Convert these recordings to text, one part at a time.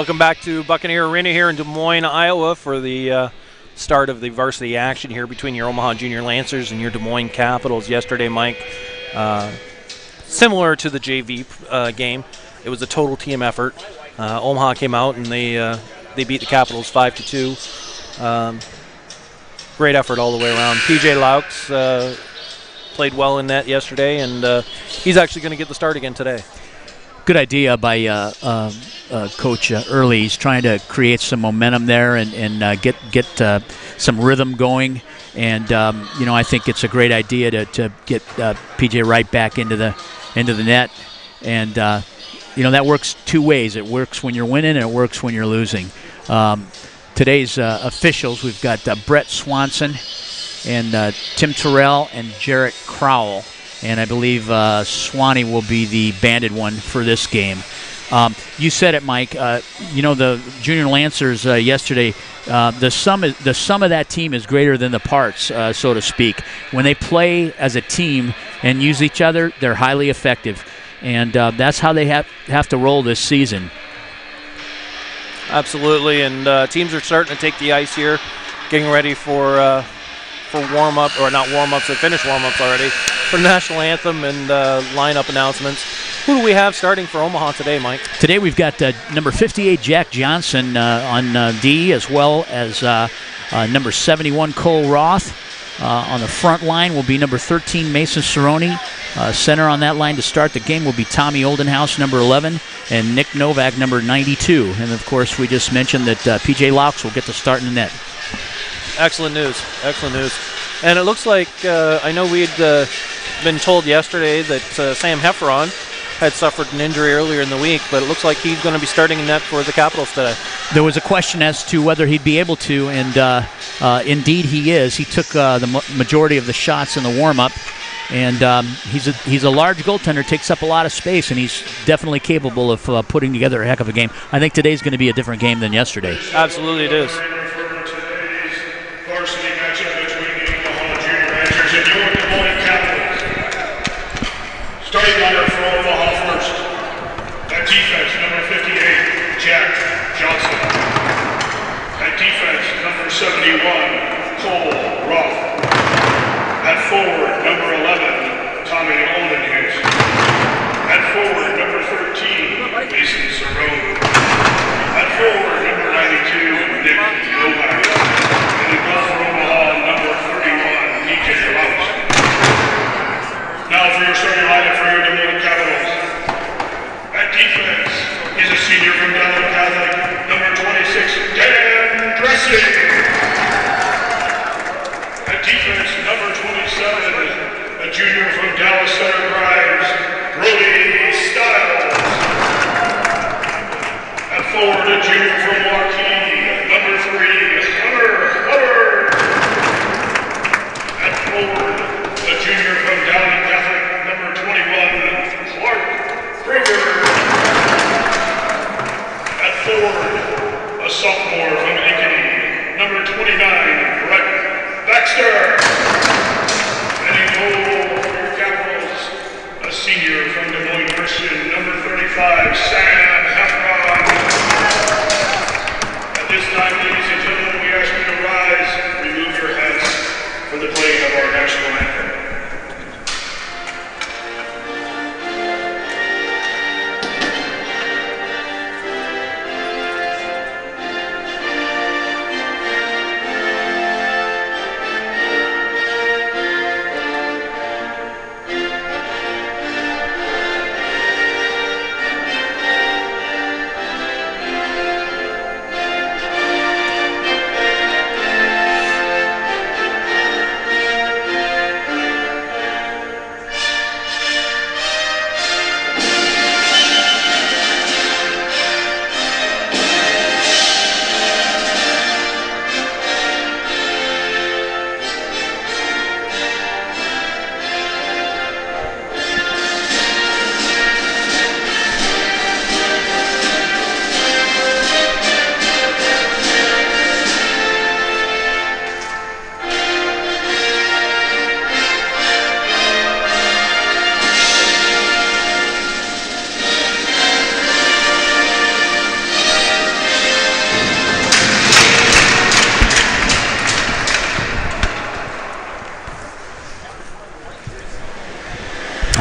Welcome back to Buccaneer Arena here in Des Moines, Iowa for the start of the varsity action here between your Omaha Junior Lancers and your Des Moines Capitals. Yesterday, Mike, similar to the JV game, it was a total team effort. Omaha came out and they beat the Capitals 5-2. Great effort all the way around. PJ Laux played well in net yesterday, and he's actually going to get the start again today. Good idea by Coach Early. He's trying to create some momentum there and get some rhythm going. And I think it's a great idea to get PJ right back into the net. And that works two ways. It works when you're winning, and it works when you're losing. Today's officials, we've got Brett Swanson and Tim Terrell and Jarrett Crowell. And I believe Swanee will be the banded one for this game. You said it, Mike. The Junior Lancers yesterday, the sum of that team is greater than the parts, so to speak. When they play as a team and use each other, they're highly effective. And that's how they have to roll this season. Absolutely, and teams are starting to take the ice here, getting ready for warm-up, or not warm-ups, they finished warm-ups already, for the national anthem and lineup announcements. Who do we have starting for Omaha today, Mike? Today we've got number 58, Jack Johnson on D, as well as number 71, Cole Roth. On the front line will be number 13, Mason Cerrone. Center on that line to start the game will be Tommy Oldenhouse, number 11, and Nick Novak, number 92. And, of course, we just mentioned that P.J. Laux will get the start in the net. Excellent news. Excellent news. And it looks like, I know we'd been told yesterday that Sam Hefferon had suffered an injury earlier in the week, but it looks like he's going to be starting in net for the Capitals today. There was a question as to whether he'd be able to, and indeed he is. He took the majority of the shots in the warm-up, and he's a large goaltender, takes up a lot of space, and he's definitely capable of putting together a heck of a game. I think today's going to be a different game than yesterday. Absolutely it is. Starting lineup for Omaha first. At defense, number 58, Jack Johnson. At defense, number 71, Cole Roth. At forward, number 11, Tommy Oldenhouse. At forward, number 13, Mason Cerrone. At forward, number 92, Nick Novak. And in goal for Omaha, number 31, PJ Laux. Now for your starting lineup for your Des Moines Capitals. At defense, he's a senior from Dallas Catholic, number 26, Dan Dressing. At defense, number 27, a junior from Dallas Center Grimes, Brody Stiles. At forward, a junior from Waukee, number 3, Hunter Hubbard. At forward, a junior from Dallas Catholic, number 21, Clark Kruger. At forward, a sophomore from Ankeny, number 29, Brett Baxter. And in goal for your Capitals, a senior from Des Moines Christian, number 35, Sam Hefferon. At this time, ladies and gentlemen, we ask you to rise, remove your hats for the playing of our national anthem.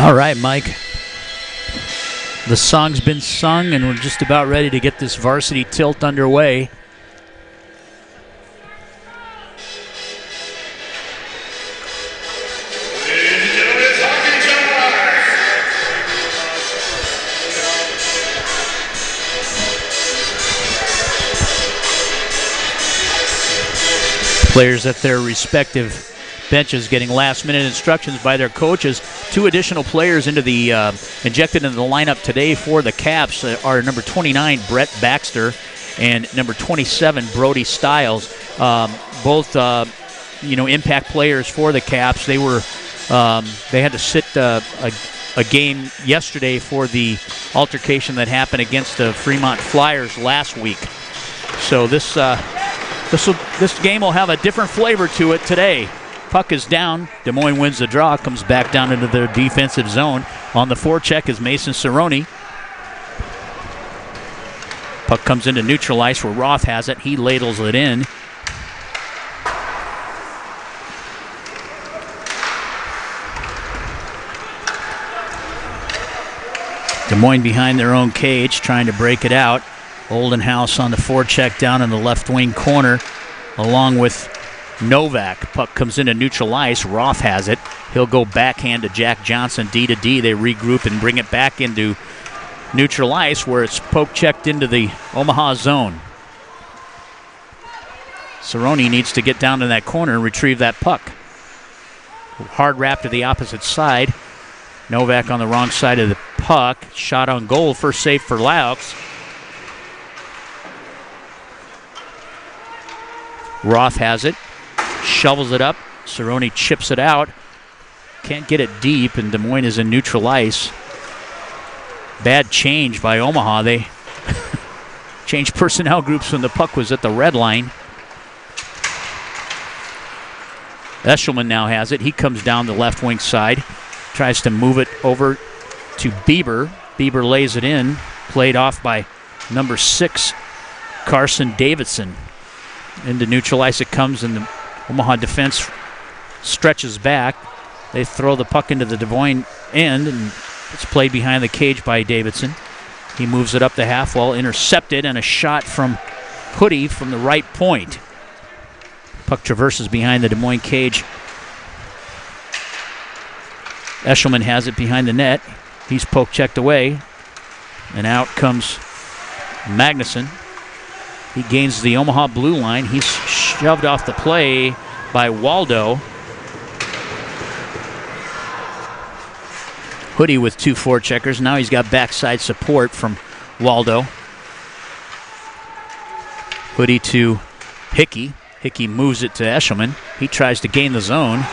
All right, Mike. The song's been sung, and we're just about ready to get this varsity tilt underway. Players at their respective benches getting last-minute instructions by their coaches. 2 additional players injected into the lineup today for the Caps are number 29, Brett Baxter, and number 27, Brody Stiles. Both, impact players for the Caps. They had to sit a game yesterday for the altercation that happened against the Fremont Flyers last week. So this game will have a different flavor to it today. Puck is down. Des Moines wins the draw, comes back down into their defensive zone. On the forecheck is Mason Cerrone. Puck comes into neutral ice where Roth has it. He ladles it in. Des Moines behind their own cage, trying to break it out. Oldenhouse on the forecheck down in the left wing corner, along with Novak. Puck comes into neutral ice. Roth has it. He'll go backhand to Jack Johnson, D to D. They regroup and bring it back into neutral ice where it's poke checked into the Omaha zone. Cerrone needs to get down to that corner and retrieve that puck. Hard wrap to the opposite side. Novak on the wrong side of the puck. Shot on goal. First save for Laux. Roth has it. Shovels it up. Cerrone chips it out. Can't get it deep, and Des Moines is in neutral ice. Bad change by Omaha. They changed personnel groups when the puck was at the red line. Eshelman now has it. He comes down the left wing side. Tries to move it over to Bieber. Bieber lays it in. Played off by number 6, Carson Davidson. Into neutral ice it comes, and the Omaha defense stretches back. They throw the puck into the Des Moines end, and it's played behind the cage by Davidson. He moves it up the half wall, intercepted, and a shot from Hoodie from the right point. Puck traverses behind the Des Moines cage. Eshelman has it behind the net. He's poke checked away, and out comes Magnuson. He gains the Omaha blue line. He's shoved off the play by Waldo. Hoodie with 2 forecheckers. Now he's got backside support from Waldo. Hoodie to Hickey. Hickey moves it to Eshelman. He tries to gain the zone.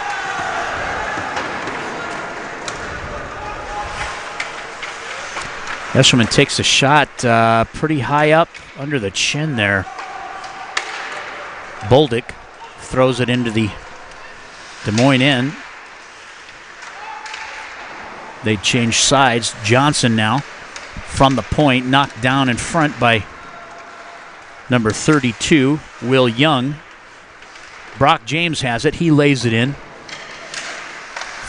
Eshelman takes a shot pretty high up under the chin there. Bolduc throws it into the Des Moines end. They change sides. Johnson now from the point, knocked down in front by number 32, Will Young. Brock James has it. He lays it in.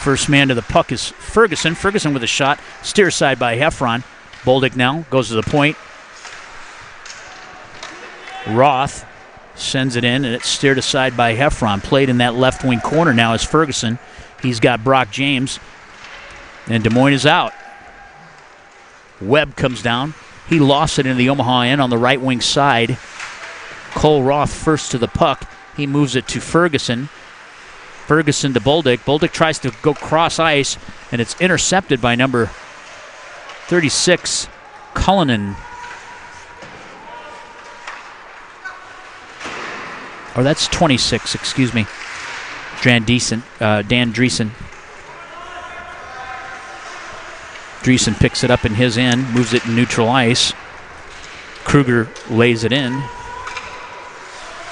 First man to the puck is Ferguson. Ferguson with a shot. Steer side by Heffron. Bolduc now goes to the point. Roth sends it in, and it's steered aside by Heffron. Played in that left wing corner now is Ferguson. He's got Brock James, and Des Moines is out. Webb comes down. He lost it in the Omaha end on the right wing side. Cole Roth first to the puck. He moves it to Ferguson. Ferguson to Bolduc. Bolduc tries to go cross ice, and it's intercepted by number 36, Cullinan. Or that's 26, excuse me. Dan Dreesen. Dreesen picks it up in his end, moves it in neutral ice. Kruger lays it in.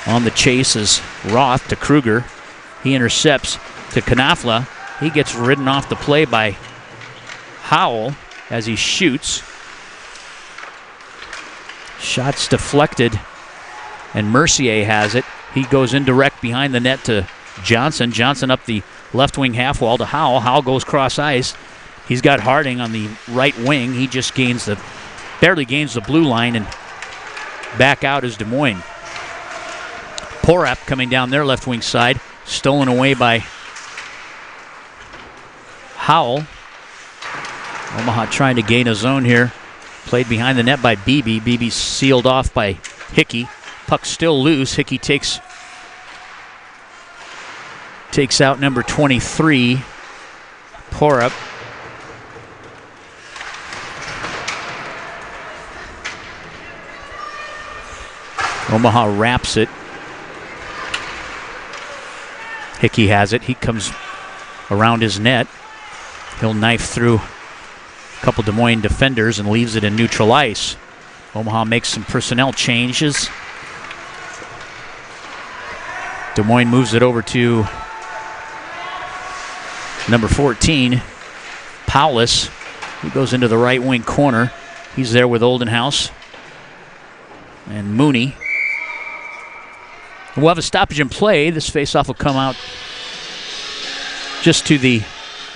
On the chase is Roth to Kruger. He intercepts to Knafla. He gets ridden off the play by Howell as he shoots. Shots deflected, and Mercier has it. He goes indirect behind the net to Johnson. Johnson up the left wing half wall to Howell. Howell goes cross ice. He's got Harding on the right wing. He just barely gains the blue line, and back out is Des Moines. Porap coming down their left wing side, stolen away by Howell. Omaha trying to gain a zone here. Played behind the net by Beebe. Beebe sealed off by Hickey. Puck still loose. Hickey takes out number 23, Porap. Omaha wraps it. Hickey has it. He comes around his net. He'll knife through a couple Des Moines defenders and leaves it in neutral ice. Omaha makes some personnel changes. Des Moines moves it over to number 14, Paulus. He goes into the right wing corner. He's there with Oldenhouse and Mooney. We'll have a stoppage in play. This faceoff will come out just to the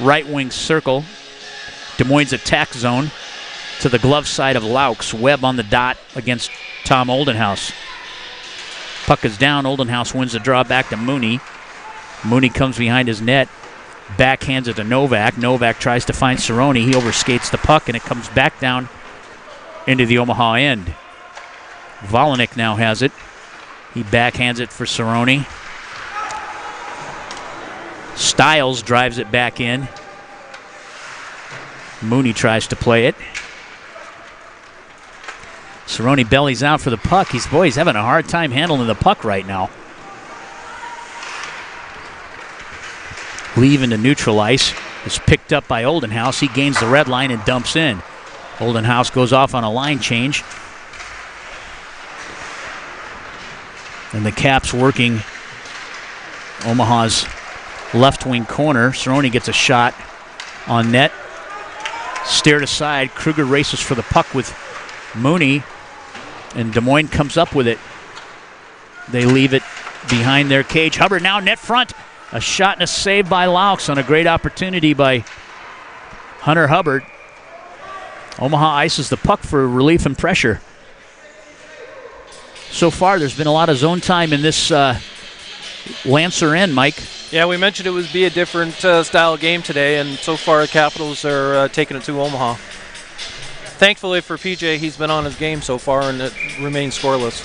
right wing circle. Des Moines attack zone to the glove side of Laux. Webb on the dot against Tom Oldenhouse. Puck is down. Oldenhouse wins the draw back to Mooney. Mooney comes behind his net. Backhands it to Novak. Novak tries to find Cerrone. He overskates the puck, and it comes back down into the Omaha end. Volanik now has it. He backhands it for Cerrone. Stiles drives it back in. Mooney tries to play it. Cerrone bellies out for the puck. He's having a hard time handling the puck right now. Leave into neutral ice. It's picked up by Oldenhouse. He gains the red line and dumps in. Oldenhouse goes off on a line change. And the Caps working Omaha's left wing corner. Cerrone gets a shot on net. Steered aside. Kruger races for the puck with Mooney. And Des Moines comes up with it. They leave it behind their cage. Hubbard now net front. A shot and a save by Laux on a great opportunity by Hunter Hubbard. Omaha ices the puck for relief and pressure. So far, there's been a lot of zone time in this Lancer end, Mike. Yeah, we mentioned it would be a different style game today, and so far the Capitals are taking it to Omaha. Thankfully for PJ, he's been on his game so far, and it remains scoreless.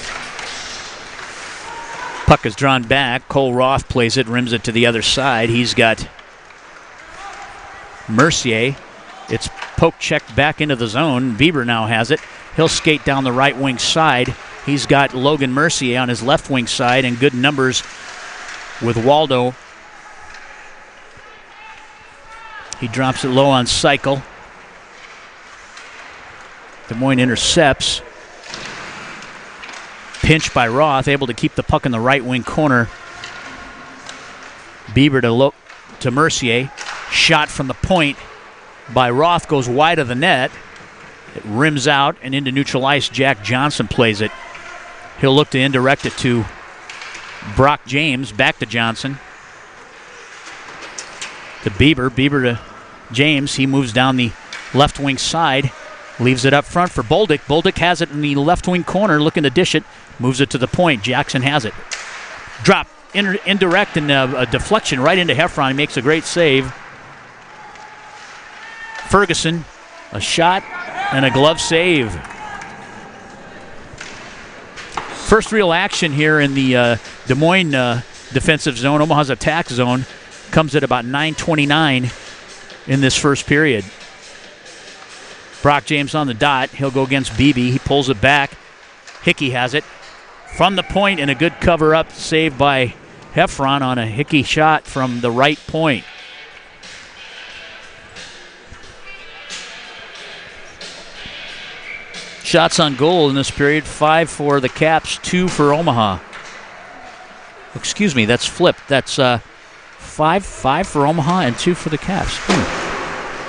Puck is drawn back. Cole Roth plays it, rims it to the other side. He's got Mercier. It's poke checked back into the zone. Bieber now has it. He'll skate down the right wing side. He's got Logan Mercier on his left wing side and good numbers with Waldo. He drops it low on cycle. Des Moines intercepts. Pinch by Roth, able to keep the puck in the right wing corner. Bieber to Mercier. Shot from the point by Roth goes wide of the net. It rims out and into neutral ice. Jack Johnson plays it. He'll look to indirect it to Brock James. Back to Johnson. To Bieber. Bieber to James. He moves down the left wing side. Leaves it up front for Bolduc. Bolduc has it in the left wing corner, looking to dish it. Moves it to the point. Jackson has it. Drop. Indirect and a deflection right into Heffron. He makes a great save. Ferguson. A shot and a glove save. First real action here in the Des Moines defensive zone. Omaha's attack zone comes at about 9:29 in this first period. Brock James on the dot. He'll go against Beebe. He pulls it back. Hickey has it. From the point and a good cover-up save by Heffron on a Hickey shot from the right point. Shots on goal in this period, 5 for the Caps, 2 for Omaha. Excuse me, that's flipped. That's 5 for Omaha and 2 for the Caps.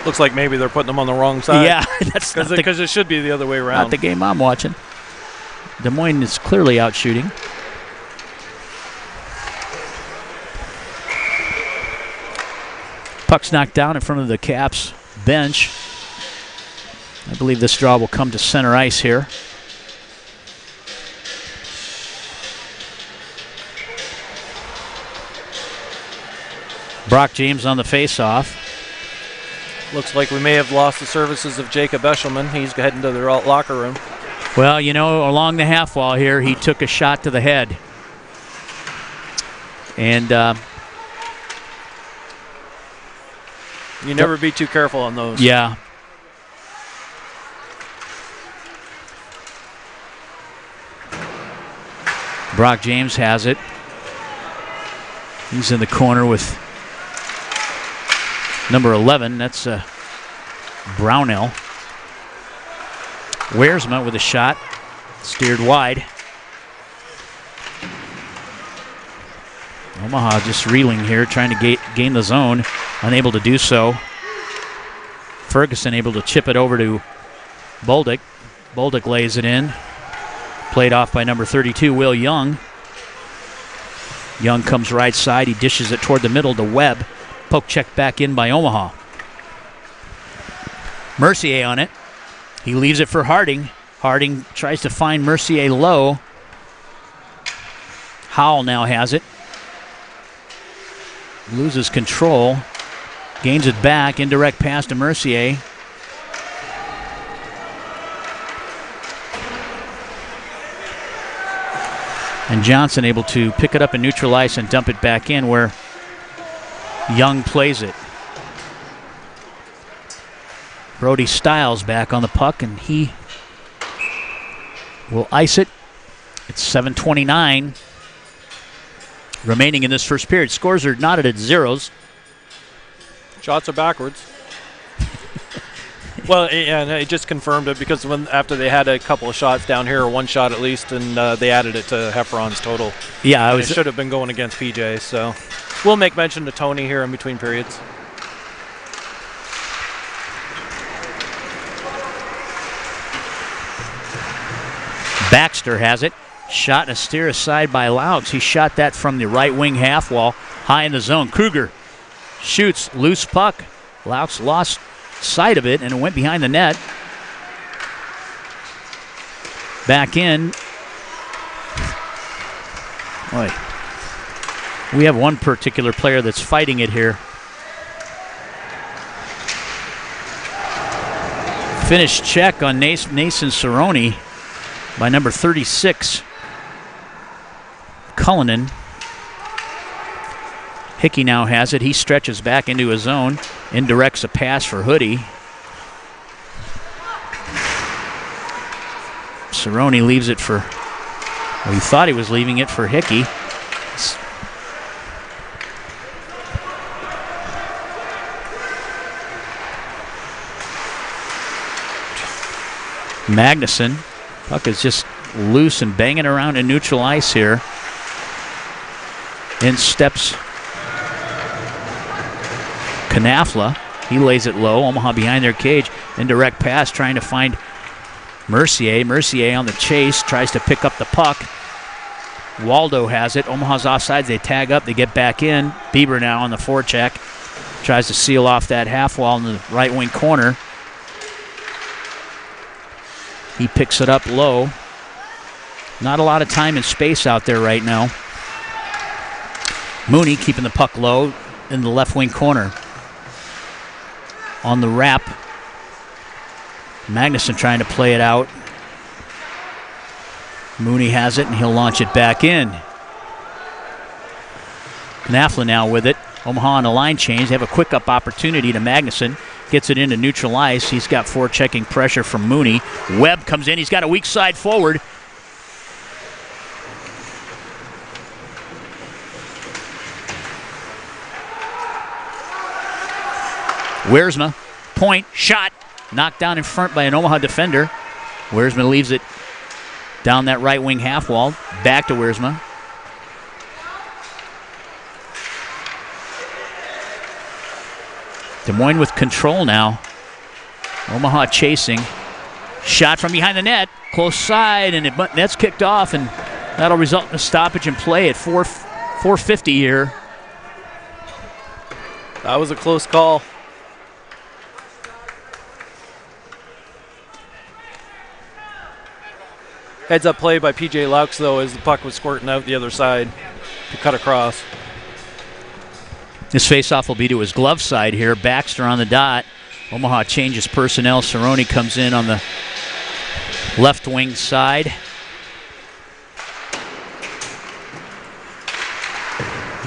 Looks like maybe they're putting them on the wrong side. Yeah, that's because it should be the other way around. Not the game I'm watching. Des Moines is clearly out shooting. Puck's knocked down in front of the Caps bench. I believe this draw will come to center ice here. Brock James on the face-off. Looks like we may have lost the services of Jacob Eshelman. He's heading to the locker room. Well, you know, along the half wall here, he took a shot to the head. And you never be too careful on those. yeah. Brock James has it. He's in the corner with number 11. That's Brownell. Wearsma with a shot. Steered wide. Omaha just reeling here, trying to gain the zone. Unable to do so. Ferguson able to chip it over to Bolduc. Bolduc lays it in. Played off by number 32, Will Young. Young comes right side. He dishes it toward the middle to Webb. Poke check back in by Omaha. Mercier on it. He leaves it for Harding. Harding tries to find Mercier low. Howell now has it. Loses control. Gains it back. Indirect pass to Mercier. And Johnson able to pick it up in neutral ice and dump it back in where Young plays it. Brody Stiles back on the puck, and he will ice it. It's 7:29 remaining in this first period. Scores are knotted at zeros. Shots are backwards. Well, and it just confirmed it because after they had a couple of shots down here, or one shot at least, and they added it to Heffron's total. Yeah, it should have been going against PJ. So we'll make mention to Tony here in between periods. Baxter has it. Shot and a steer aside by Laux. He shot that from the right wing half wall, high in the zone. Kruger shoots, loose puck. Laux lost sight of it, and it went behind the net. Back in. Boy, we have one particular player that's fighting it here. Finish check on Nason Cerrone by number 36, Cullinan. Hickey now has it. He stretches back into his zone. Indirects a pass for Hoodie. Cerrone leaves it for, well, he thought he was leaving it for Hickey. Magnuson. Puck is just loose and banging around in neutral ice here. In steps Knafla. He lays it low. Omaha behind their cage. Indirect pass trying to find Mercier. Mercier on the chase. Tries to pick up the puck. Waldo has it. Omaha's offsides. They tag up. They get back in. Bieber now on the forecheck. Tries to seal off that half wall in the right wing corner. He picks it up low. Not a lot of time and space out there right now. Mooney keeping the puck low in the left wing corner. On the wrap. Magnuson trying to play it out. Mooney has it, and he'll launch it back in. Knafla now with it. Omaha on a line change. They have a quick up opportunity to Magnuson. Gets it into neutral ice. He's got forechecking pressure from Mooney. Webb comes in. He's got a weak side forward. Wearsma, point, shot, knocked down in front by an Omaha defender. Wearsma leaves it down that right wing half wall. Back to Wearsma. Des Moines with control now. Omaha chasing. Shot from behind the net. Close side, and net's kicked off, and that'll result in a stoppage and play at 4:50 here. That was a close call. Heads-up play by P.J. Laux, though, as the puck was squirting out the other side to cut across. This faceoff will be to his glove side here. Baxter on the dot. Omaha changes personnel. Cerrone comes in on the left wing side.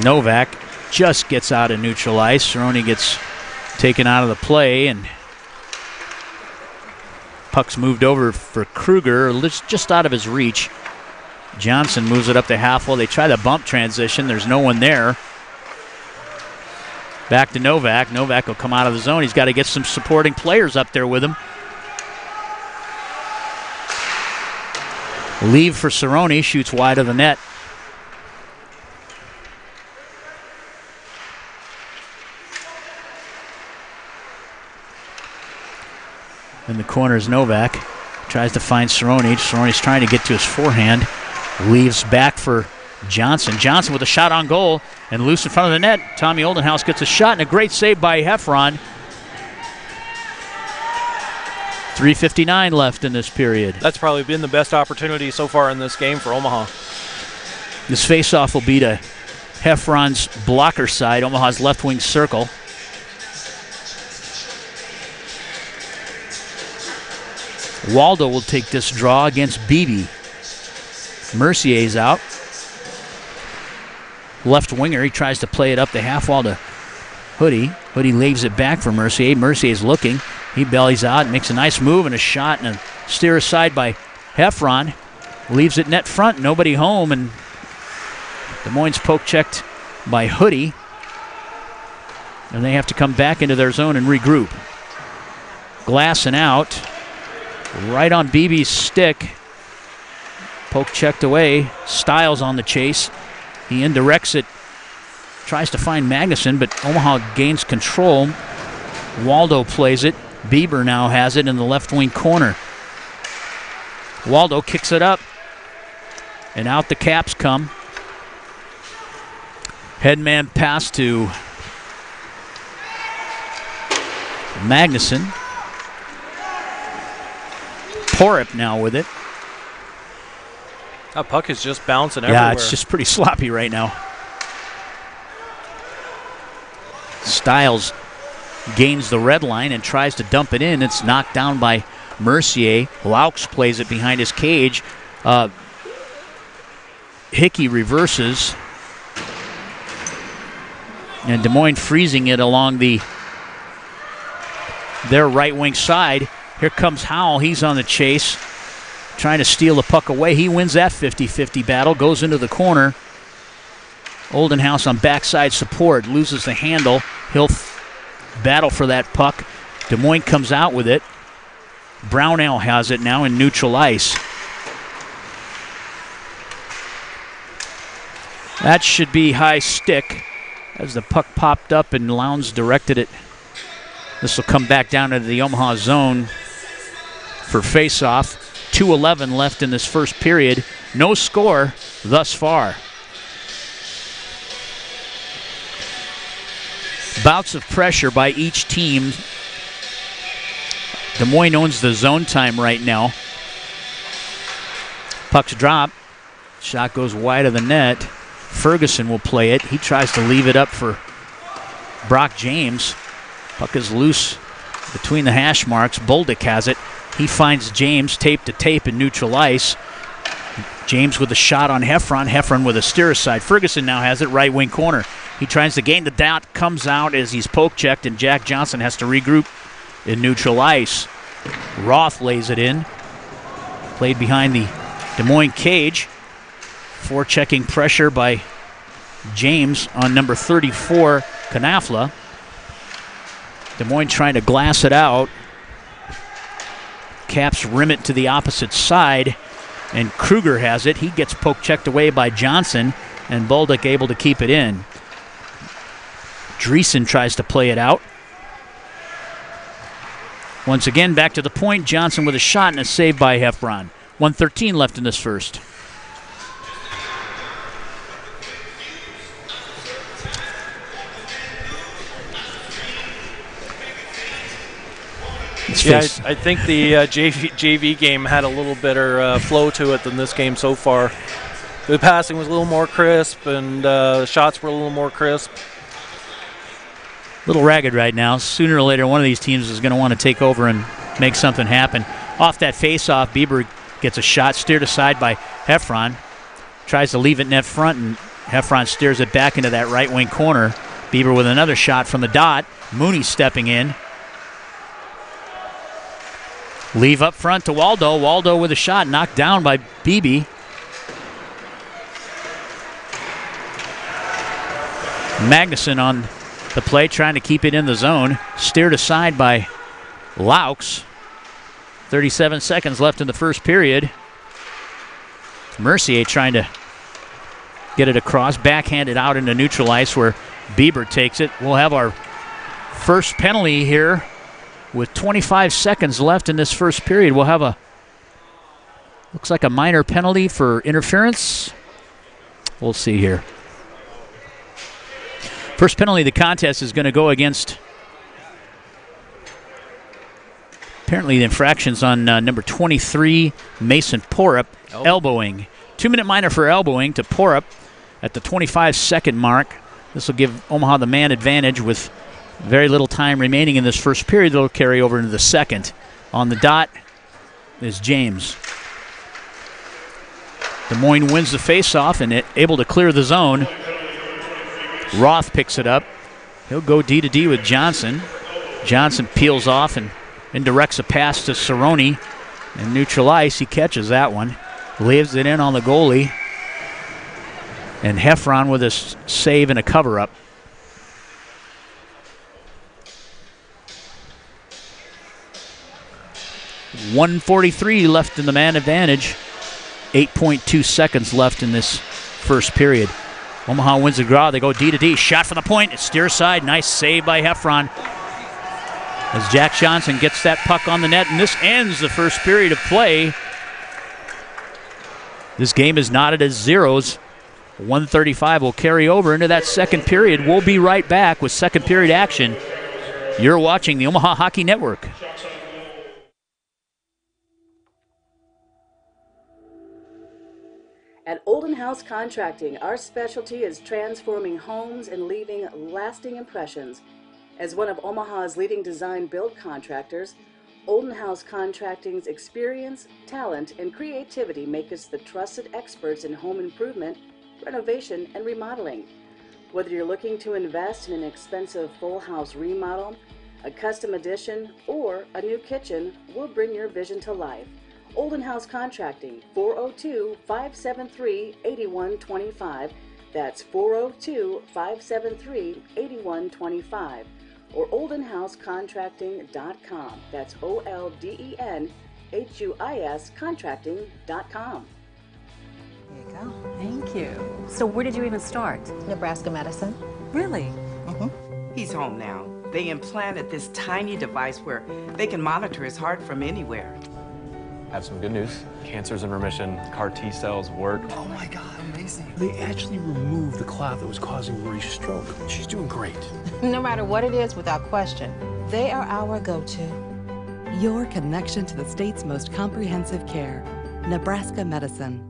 Novak just gets out of neutral ice. Cerrone gets taken out of the play, and puck's moved over for Kruger, just out of his reach. Johnson moves it up the half wall. They try the bump transition. There's no one there. Back to Novak. Novak will come out of the zone. He's got to get some supporting players up there with him. Leave for Cerrone. Shoots wide of the net. In the corner is Novak. Tries to find Cerrone. Cerrone's trying to get to his forehand. Leaves back for Johnson. Johnson with a shot on goal and loose in front of the net. Tommy Oldenhouse gets a shot and a great save by Heffron. 3:59 left in this period. That's probably been the best opportunity so far in this game for Omaha. This faceoff will be to Heffron's blocker side, Omaha's left wing circle. Waldo will take this draw against Beebe. Mercier's out. Left winger, he tries to play it up the half wall to Hoodie. Hoodie leaves it back for Mercier. Mercier's looking. He bellies out, makes a nice move and a shot and a steer aside by Heffron. Leaves it net front, nobody home, and Des Moines poke checked by Hoodie. And they have to come back into their zone and regroup. Glassing out. Right on Beebe's stick. Poke checked away. Stiles on the chase. He indirects it. Tries to find Magnuson, but Omaha gains control. Waldo plays it. Bieber now has it in the left wing corner. Waldo kicks it up. And out the Caps come. Headman pass to Magnuson. Porup now with it. That puck is just bouncing everywhere. Yeah, it's just pretty sloppy right now. Stiles gains the red line and tries to dump it in. It's knocked down by Mercier. Laux plays it behind his cage. Hickey reverses. And Des Moines freezing it along their right wing side. Here comes Howell. He's on the chase, trying to steal the puck away. He wins that 50-50 battle, goes into the corner. Oldenhouse on backside support, loses the handle. He'll battle for that puck. Des Moines comes out with it. Brownell has it now in neutral ice. That should be high stick as the puck popped up and Lowndes directed it. This will come back down into the Omaha zone for face-off. 2:11 left in this first period. No score thus far. Bouts of pressure by each team. Des Moines owns the zone time right now. Puck's drop. Shot goes wide of the net. Ferguson will play it. He tries to leave it up for Brock James. Puck is loose between the hash marks. Bolduc has it. He finds James tape to tape in neutral ice. James with a shot on Heffron. Heffron with a steer aside. Ferguson now has it right wing corner. He tries to gain the dot, comes out as he's poke checked, and Jack Johnson has to regroup in neutral ice. Roth lays it in. Played behind the Des Moines cage. Forechecking pressure by James on number 34, Knafla. Des Moines trying to glass it out. Caps rim it to the opposite side, and Kruger has it. He gets poke checked away by Johnson, and Bolduc able to keep it in. Dreesen tries to play it out. Once again, back to the point. Johnson with a shot and a save by Heffron. 1:13 left in this first. Yeah, I think the JV game had a little better flow to it than this game so far. The passing was a little more crisp, and shots were a little more crisp. A little ragged right now. Sooner or later, one of these teams is going to want to take over and make something happen. Off that face-off, Bieber gets a shot steered aside by Heffron. Tries to leave it net front, and Heffron steers it back into that right wing corner. Bieber with another shot from the dot. Mooney stepping in. Leave up front to Waldo. Waldo with a shot knocked down by Beebe. Magnuson on the play, trying to keep it in the zone. Steered aside by Laux. 37 seconds left in the first period. Mercier trying to get it across. Backhanded out into neutral ice where Bieber takes it. We'll have our first penalty here with 25 seconds left in this first period. We'll have looks like a minor penalty for interference. We'll see here. First penalty of the contest is going to go against, apparently, the infractions on number 23, Mason Porup, elbowing. 2-minute minor for elbowing to Porup at the 25-second mark. This will give Omaha the man advantage with very little time remaining in this first period. They'll carry over into the second. On the dot is James. Des Moines wins the faceoff and able to clear the zone. Roth picks it up. He'll go D to D with Johnson. Johnson peels off and directs a pass to Cerrone. In neutral ice, he catches that one. Leaves it in on the goalie. And Heffron with a save and a cover-up. .143 left in the man advantage. 8.2 seconds left in this first period. Omaha wins the draw. They go D to D. Shot from the point. It's steer side. Nice save by Heffron. As Jack Johnson gets that puck on the net. And this ends the first period of play. This game is knotted as zeros. 135 will carry over into that second period. We'll be right back with second period action. You're watching the Omaha Hockey Network. At Olden House Contracting, our specialty is transforming homes and leaving lasting impressions. As one of Omaha's leading design build contractors, Olden House Contracting's experience, talent, and creativity make us the trusted experts in home improvement, renovation, and remodeling. Whether you're looking to invest in an expensive full house remodel, a custom addition, or a new kitchen, we'll bring your vision to life. Olden House Contracting, 402-573-8125. That's 402-573-8125. Or oldenhousecontracting.com. That's OLDENHUIS contracting.com. There you go. Thank you. So where did you even start? Nebraska Medicine. Really? He's home now. They implanted this tiny device where they can monitor his heart from anywhere. I have some good news. Cancer's in remission. CAR T cells work. Oh my God, amazing. They actually removed the clot that was causing Marie's stroke. She's doing great. No matter what it is, without question, they are our go-to. Your connection to the state's most comprehensive care. Nebraska Medicine.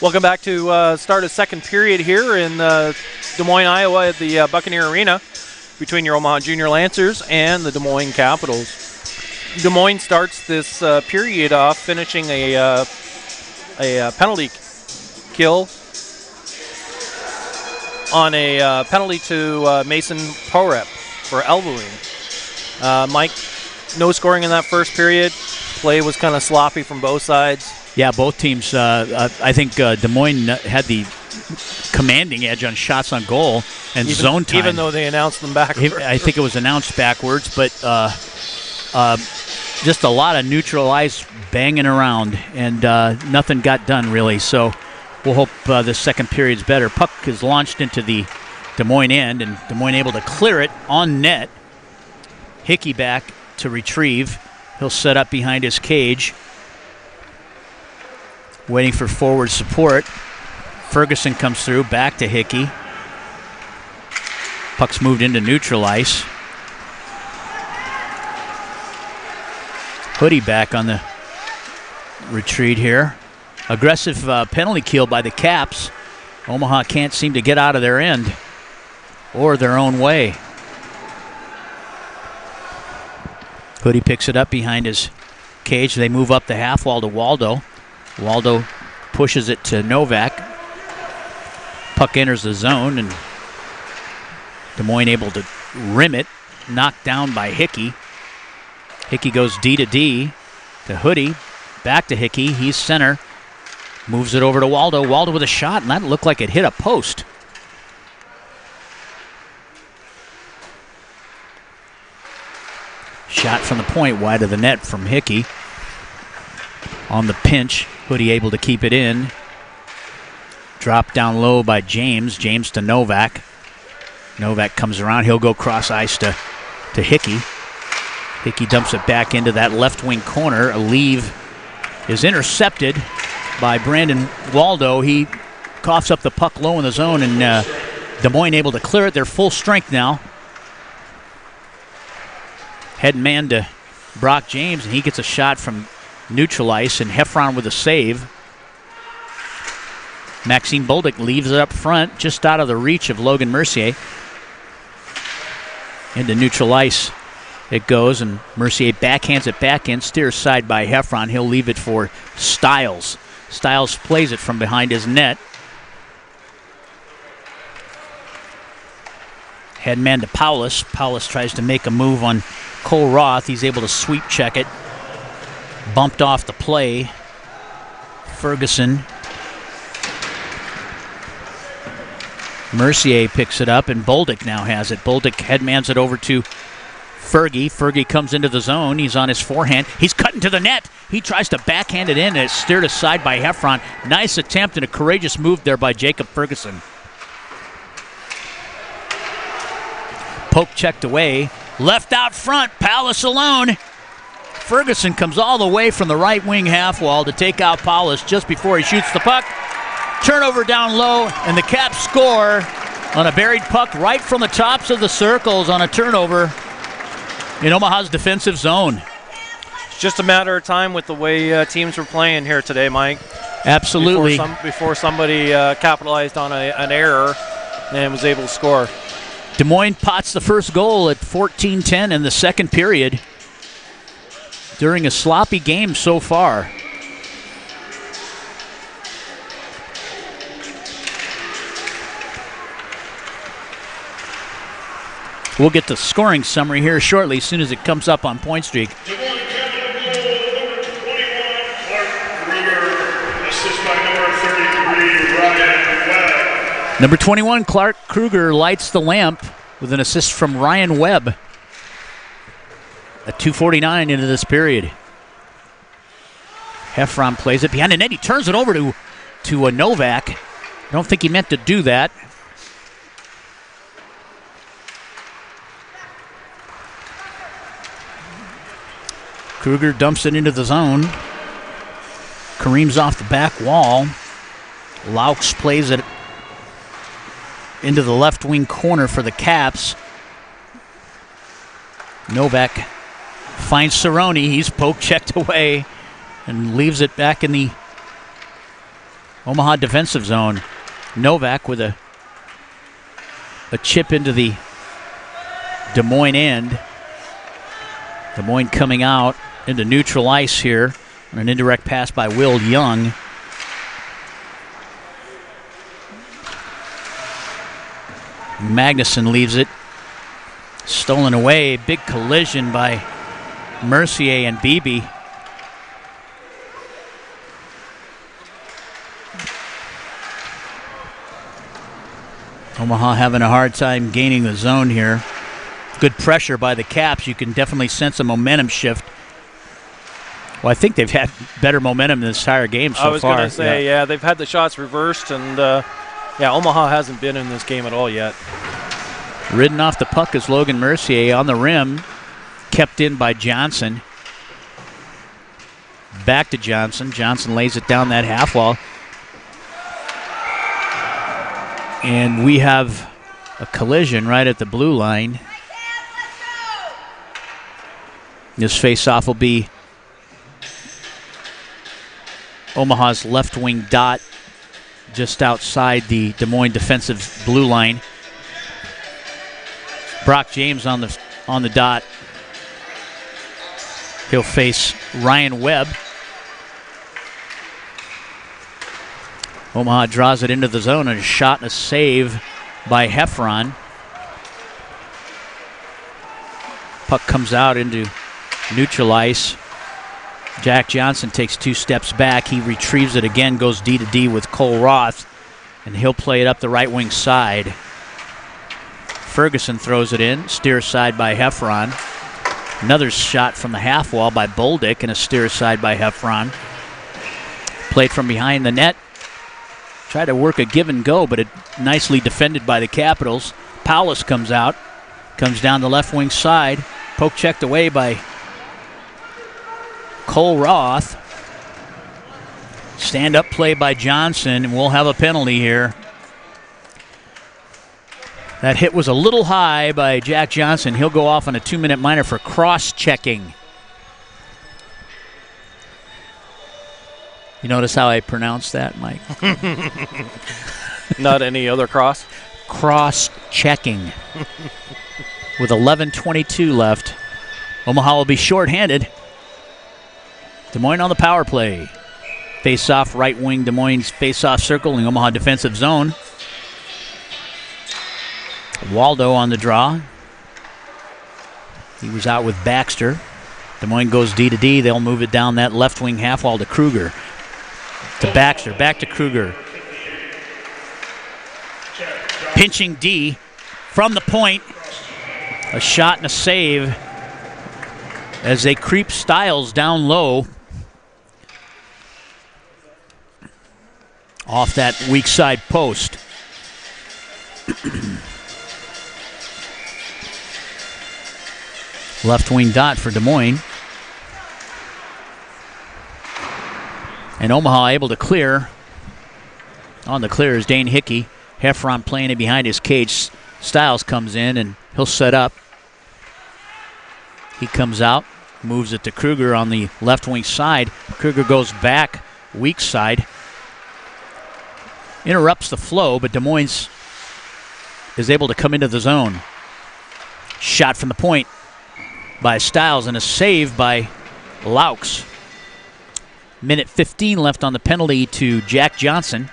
Welcome back to start of second period here in Des Moines, Iowa at the Buccaneer Arena between your Omaha Junior Lancers and the Des Moines Capitals. Des Moines starts this period off finishing a penalty kill on a penalty to Mason Porep for elbowing. Mike, no scoring in that first period. Play was kind of sloppy from both sides. Yeah, both teams. I think Des Moines had the commanding edge on shots on goal and zone time. Even though they announced them backwards. I think it was announced backwards, but just a lot of neutral ice banging around, and nothing got done really. So we'll hope the second period's better. Puck is launched into the Des Moines end, and Des Moines able to clear it on net. Hickey back to retrieve. He'll set up behind his cage, waiting for forward support. Ferguson comes through, back to Hickey. Puck's moved into neutral ice. Hoodie back on the retreat here. Aggressive penalty kill by the Caps. Omaha can't seem to get out of their end or their own way. Hoodie picks it up behind his cage. They move up the half wall to Waldo. Waldo pushes it to Novak. Puck enters the zone, and Des Moines able to rim it. Knocked down by Hickey. Hickey goes D to D to Hoodie. Back to Hickey. He's center. Moves it over to Waldo. Waldo with a shot, and that looked like it hit a post. Shot from the point, wide of the net from Hickey. On the pinch, Hoodie able to keep it in. Dropped down low by James. James to Novak. Novak comes around. He'll go cross ice to Hickey. Hickey dumps it back into that left wing corner. A leave is intercepted by Brandon Waldo. He coughs up the puck low in the zone, and Des Moines able to clear it. They're full strength now. Head man to Brock James, and he gets a shot from neutral ice, and Heffron with a save. Maxime Bolduc leaves it up front, just out of the reach of Logan Mercier. Into neutral ice it goes, and Mercier backhands it back in, steers side by Heffron. He'll leave it for Stiles. Stiles plays it from behind his net. Headman to Paulus. Paulus tries to make a move on Cole Roth. He's able to sweep check it. Bumped off the play. Ferguson. Mercier picks it up, and Bolduc now has it. Bolduc headmans it over to Fergie. Fergie comes into the zone. He's on his forehand. He's cutting to the net. He tries to backhand it in, and it's steered aside by Heffron. Nice attempt and a courageous move there by Jacob Ferguson. Poke checked away. Left out front. Paulus alone. Ferguson comes all the way from the right wing half wall to take out Paulus just before he shoots the puck. Turnover down low, and the Caps score on a buried puck right from the tops of the circles on a turnover in Omaha's defensive zone. It's just a matter of time with the way teams were playing here today, Mike. Absolutely. Before somebody capitalized on an error and was able to score. Des Moines pots the first goal at 14-10 in the second period during a sloppy game so far. We'll get the scoring summary here shortly as soon as it comes up on Point Streak. Number 21, Clark Kruger lights the lamp with an assist from Ryan Webb at 2:49 into this period. Heffron plays it behind the net. He turns it over to Novak. I don't think he meant to do that. Kruger dumps it into the zone. Kareem's off the back wall. Laux plays it into the left wing corner for the Caps. Novak finds Cerrone. He's poke checked away and leaves it back in the Omaha defensive zone. Novak with a chip into the Des Moines end. Des Moines coming out into neutral ice here on an indirect pass by Will Young. Magnuson leaves it. Stolen away. Big collision by Mercier and Beebe. Omaha having a hard time gaining the zone here. Good pressure by the Caps. You can definitely sense a momentum shift. Well, I think they've had better momentum in this entire game so far. I was going to say, yeah, they've had the shots reversed, and Omaha hasn't been in this game at all yet. Ridden off the puck is Logan Mercier on the rim. Kept in by Johnson. Back to Johnson. Johnson lays it down that half wall. And we have a collision right at the blue line. This face-off will be Omaha's left wing dot just outside the Des Moines defensive blue line. Brock James on the dot. He'll face Ryan Webb. Omaha draws it into the zone, and a shot and a save by Heffron. Puck comes out into neutral ice. Jack Johnson takes 2 steps back. He retrieves it again, goes D to D with Cole Roth, and he'll play it up the right wing side. Ferguson throws it in, steer side by Heffron. Another shot from the half wall by Boldick, and a steer side by Heffron. Played from behind the net. Tried to work a give and go, but it nicely defended by the Capitals. Paulus comes out, comes down the left wing side. Poke checked away by Cole Roth. Stand-up play by Johnson, and we'll have a penalty here. That hit was a little high by Jack Johnson. He'll go off on a 2-minute minor for cross-checking. You notice how I pronounce that, Mike? Not any other cross? Cross-checking. With 11:22 left, Omaha will be shorthanded. Des Moines on the power play. Face-off right wing, Des Moines face-off circle in the Omaha defensive zone. Waldo on the draw. He was out with Baxter. Des Moines goes D to D. They'll move it down that left wing half wall to Kruger. To Baxter, back to Kruger. Pinching D from the point. A shot and a save as they creep Stiles down low. Off that weak side post. Left wing dot for Des Moines. And Omaha able to clear. On the clear is Dane Hickey. Heffron playing it behind his cage. Stiles comes in and he'll set up. He comes out, moves it to Kruger on the left wing side. Kruger goes back, weak side. Interrupts the flow, but Des Moines is able to come into the zone. Shot from the point by Stiles and a save by Laux. Minute 15 left on the penalty to Jack Johnson.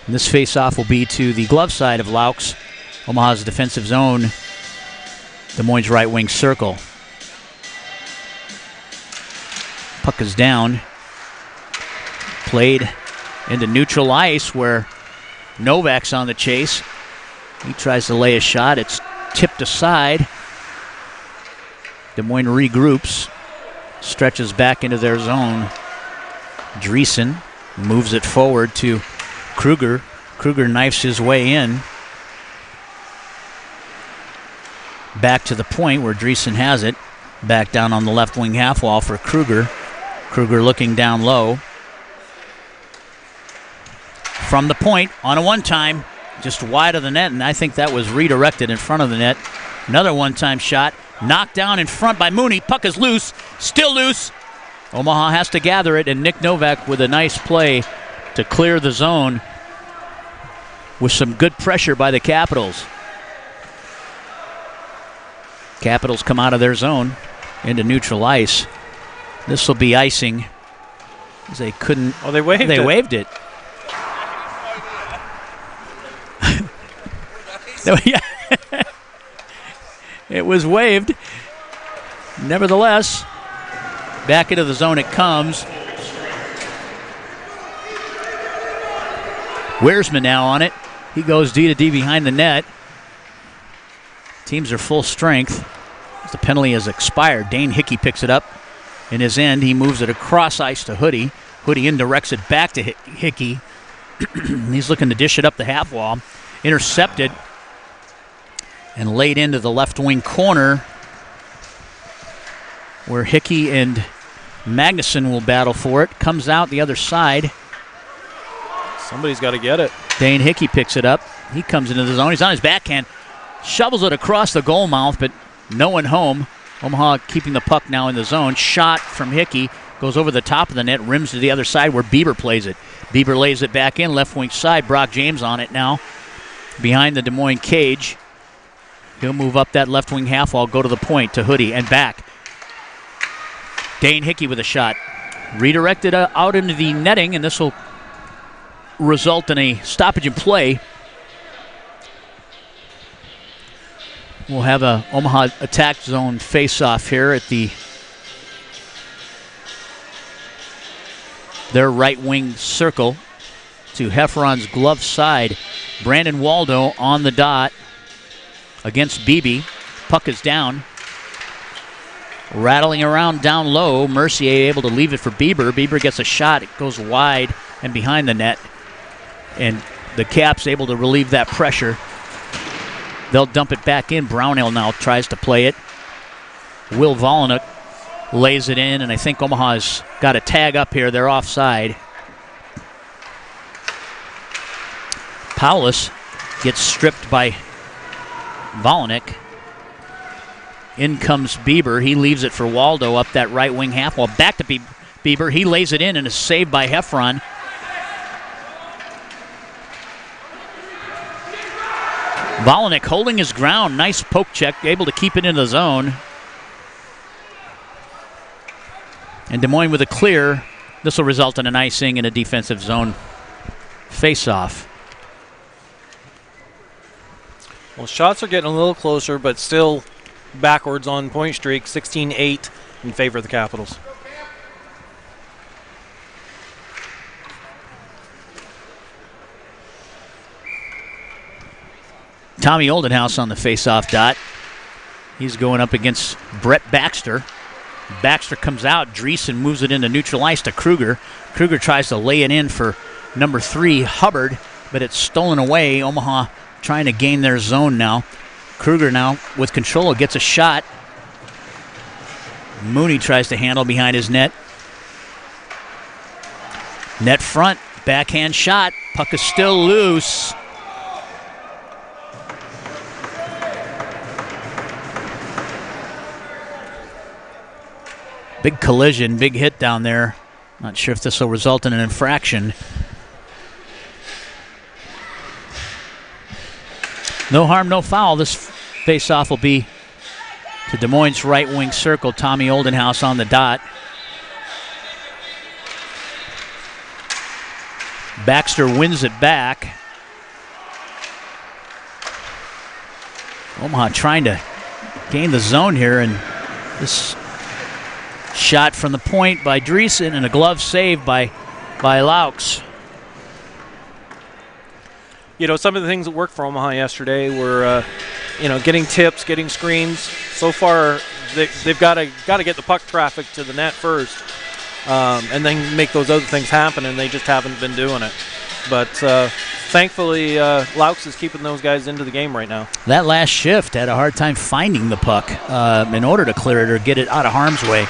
And this face-off will be to the glove side of Laux. Omaha's defensive zone. Des Moines right wing circle. Puck is down. Played into neutral ice where Novak's on the chase. He tries to lay a shot. It's tipped aside. Des Moines regroups. Stretches back into their zone. Dreesen moves it forward to Kruger. Kruger knifes his way in. Back to the point where Dreesen has it. Back down on the left wing half wall for Kruger. Kruger looking down low. From the point on a one-time, just wide of the net, and I think that was redirected in front of the net. Another one-time shot, knocked down in front by Mooney. Puck is loose, still loose. Omaha has to gather it, and Nick Novak with a nice play to clear the zone with some good pressure by the Capitals. Capitals come out of their zone into neutral ice. This will be icing. They couldn't. Oh, they waved it. They waved it. Yeah. It was waved. Nevertheless, back into the zone it comes. Wearsman now on it. He goes D to D behind the net. Teams are full strength. The penalty has expired. Dane Hickey picks it up in his end. He moves it across ice to Hoodie. Hoodie indirects it back to Hickey. He's looking to dish it up the half wall. Intercepted and laid into the left wing corner where Hickey and Magnuson will battle for it. Comes out the other side. Somebody's got to get it. Dane Hickey picks it up. He comes into the zone. He's on his backhand. Shovels it across the goal mouth, but no one home. Omaha keeping the puck now in the zone. Shot from Hickey. Goes over the top of the net. Rims to the other side where Bieber plays it. Bieber lays it back in. Left wing side. Brock James on it now. Behind the Des Moines cage. He'll move up that left wing half wall. Go to the point to Hoodie and back. Dane Hickey with a shot. Redirected out into the netting, and this will result in a stoppage in play. We'll have a Omaha attack zone face-off here at their right wing circle to Heffron's glove side. Brandon Waldo on the dot against Beebe. Puck is down. Rattling around down low. Mercier able to leave it for Bieber. Bieber gets a shot. It goes wide and behind the net. And the Caps able to relieve that pressure. They'll dump it back in. Brownhill now tries to play it. Will Volyniuk lays it in, and I think Omaha's got a tag up here. They're offside. Paulus gets stripped by Volyniuk. In comes Bieber. He leaves it for Waldo up that right wing half wall. Back to Bieber. He lays it in and is saved by Heffron. Volyniuk holding his ground. Nice poke check. Able to keep it in the zone. And Des Moines with a clear. This will result in an icing and a defensive zone face-off. Well, shots are getting a little closer, but still backwards on point streak. 16-8 in favor of the Capitals. Tommy Oldenhouse on the face-off dot. He's going up against Brett Baxter. Baxter comes out. Dreesen moves it into neutral ice to Kruger. Kruger tries to lay it in for number 3, Hubbard, but it's stolen away. Omaha trying to gain their zone now. Kruger now with control gets a shot. Mooney tries to handle behind his net. Net front, backhand shot. Puck is still loose. Big collision, big hit down there. Not sure if this will result in an infraction. No harm, no foul. This face-off will be to Des Moines' right wing circle. Tommy Oldenhouse on the dot. Baxter wins it back. Omaha trying to gain the zone here, and this shot from the point by Dreesen and a glove save by Laux. You know, some of the things that worked for Omaha yesterday were, getting tips, getting screens. So far, they've got to get the puck traffic to the net first, and then make those other things happen, and they just haven't been doing it. But thankfully, Laux is keeping those guys into the game right now. That last shift had a hard time finding the puck in order to clear it or get it out of harm's way.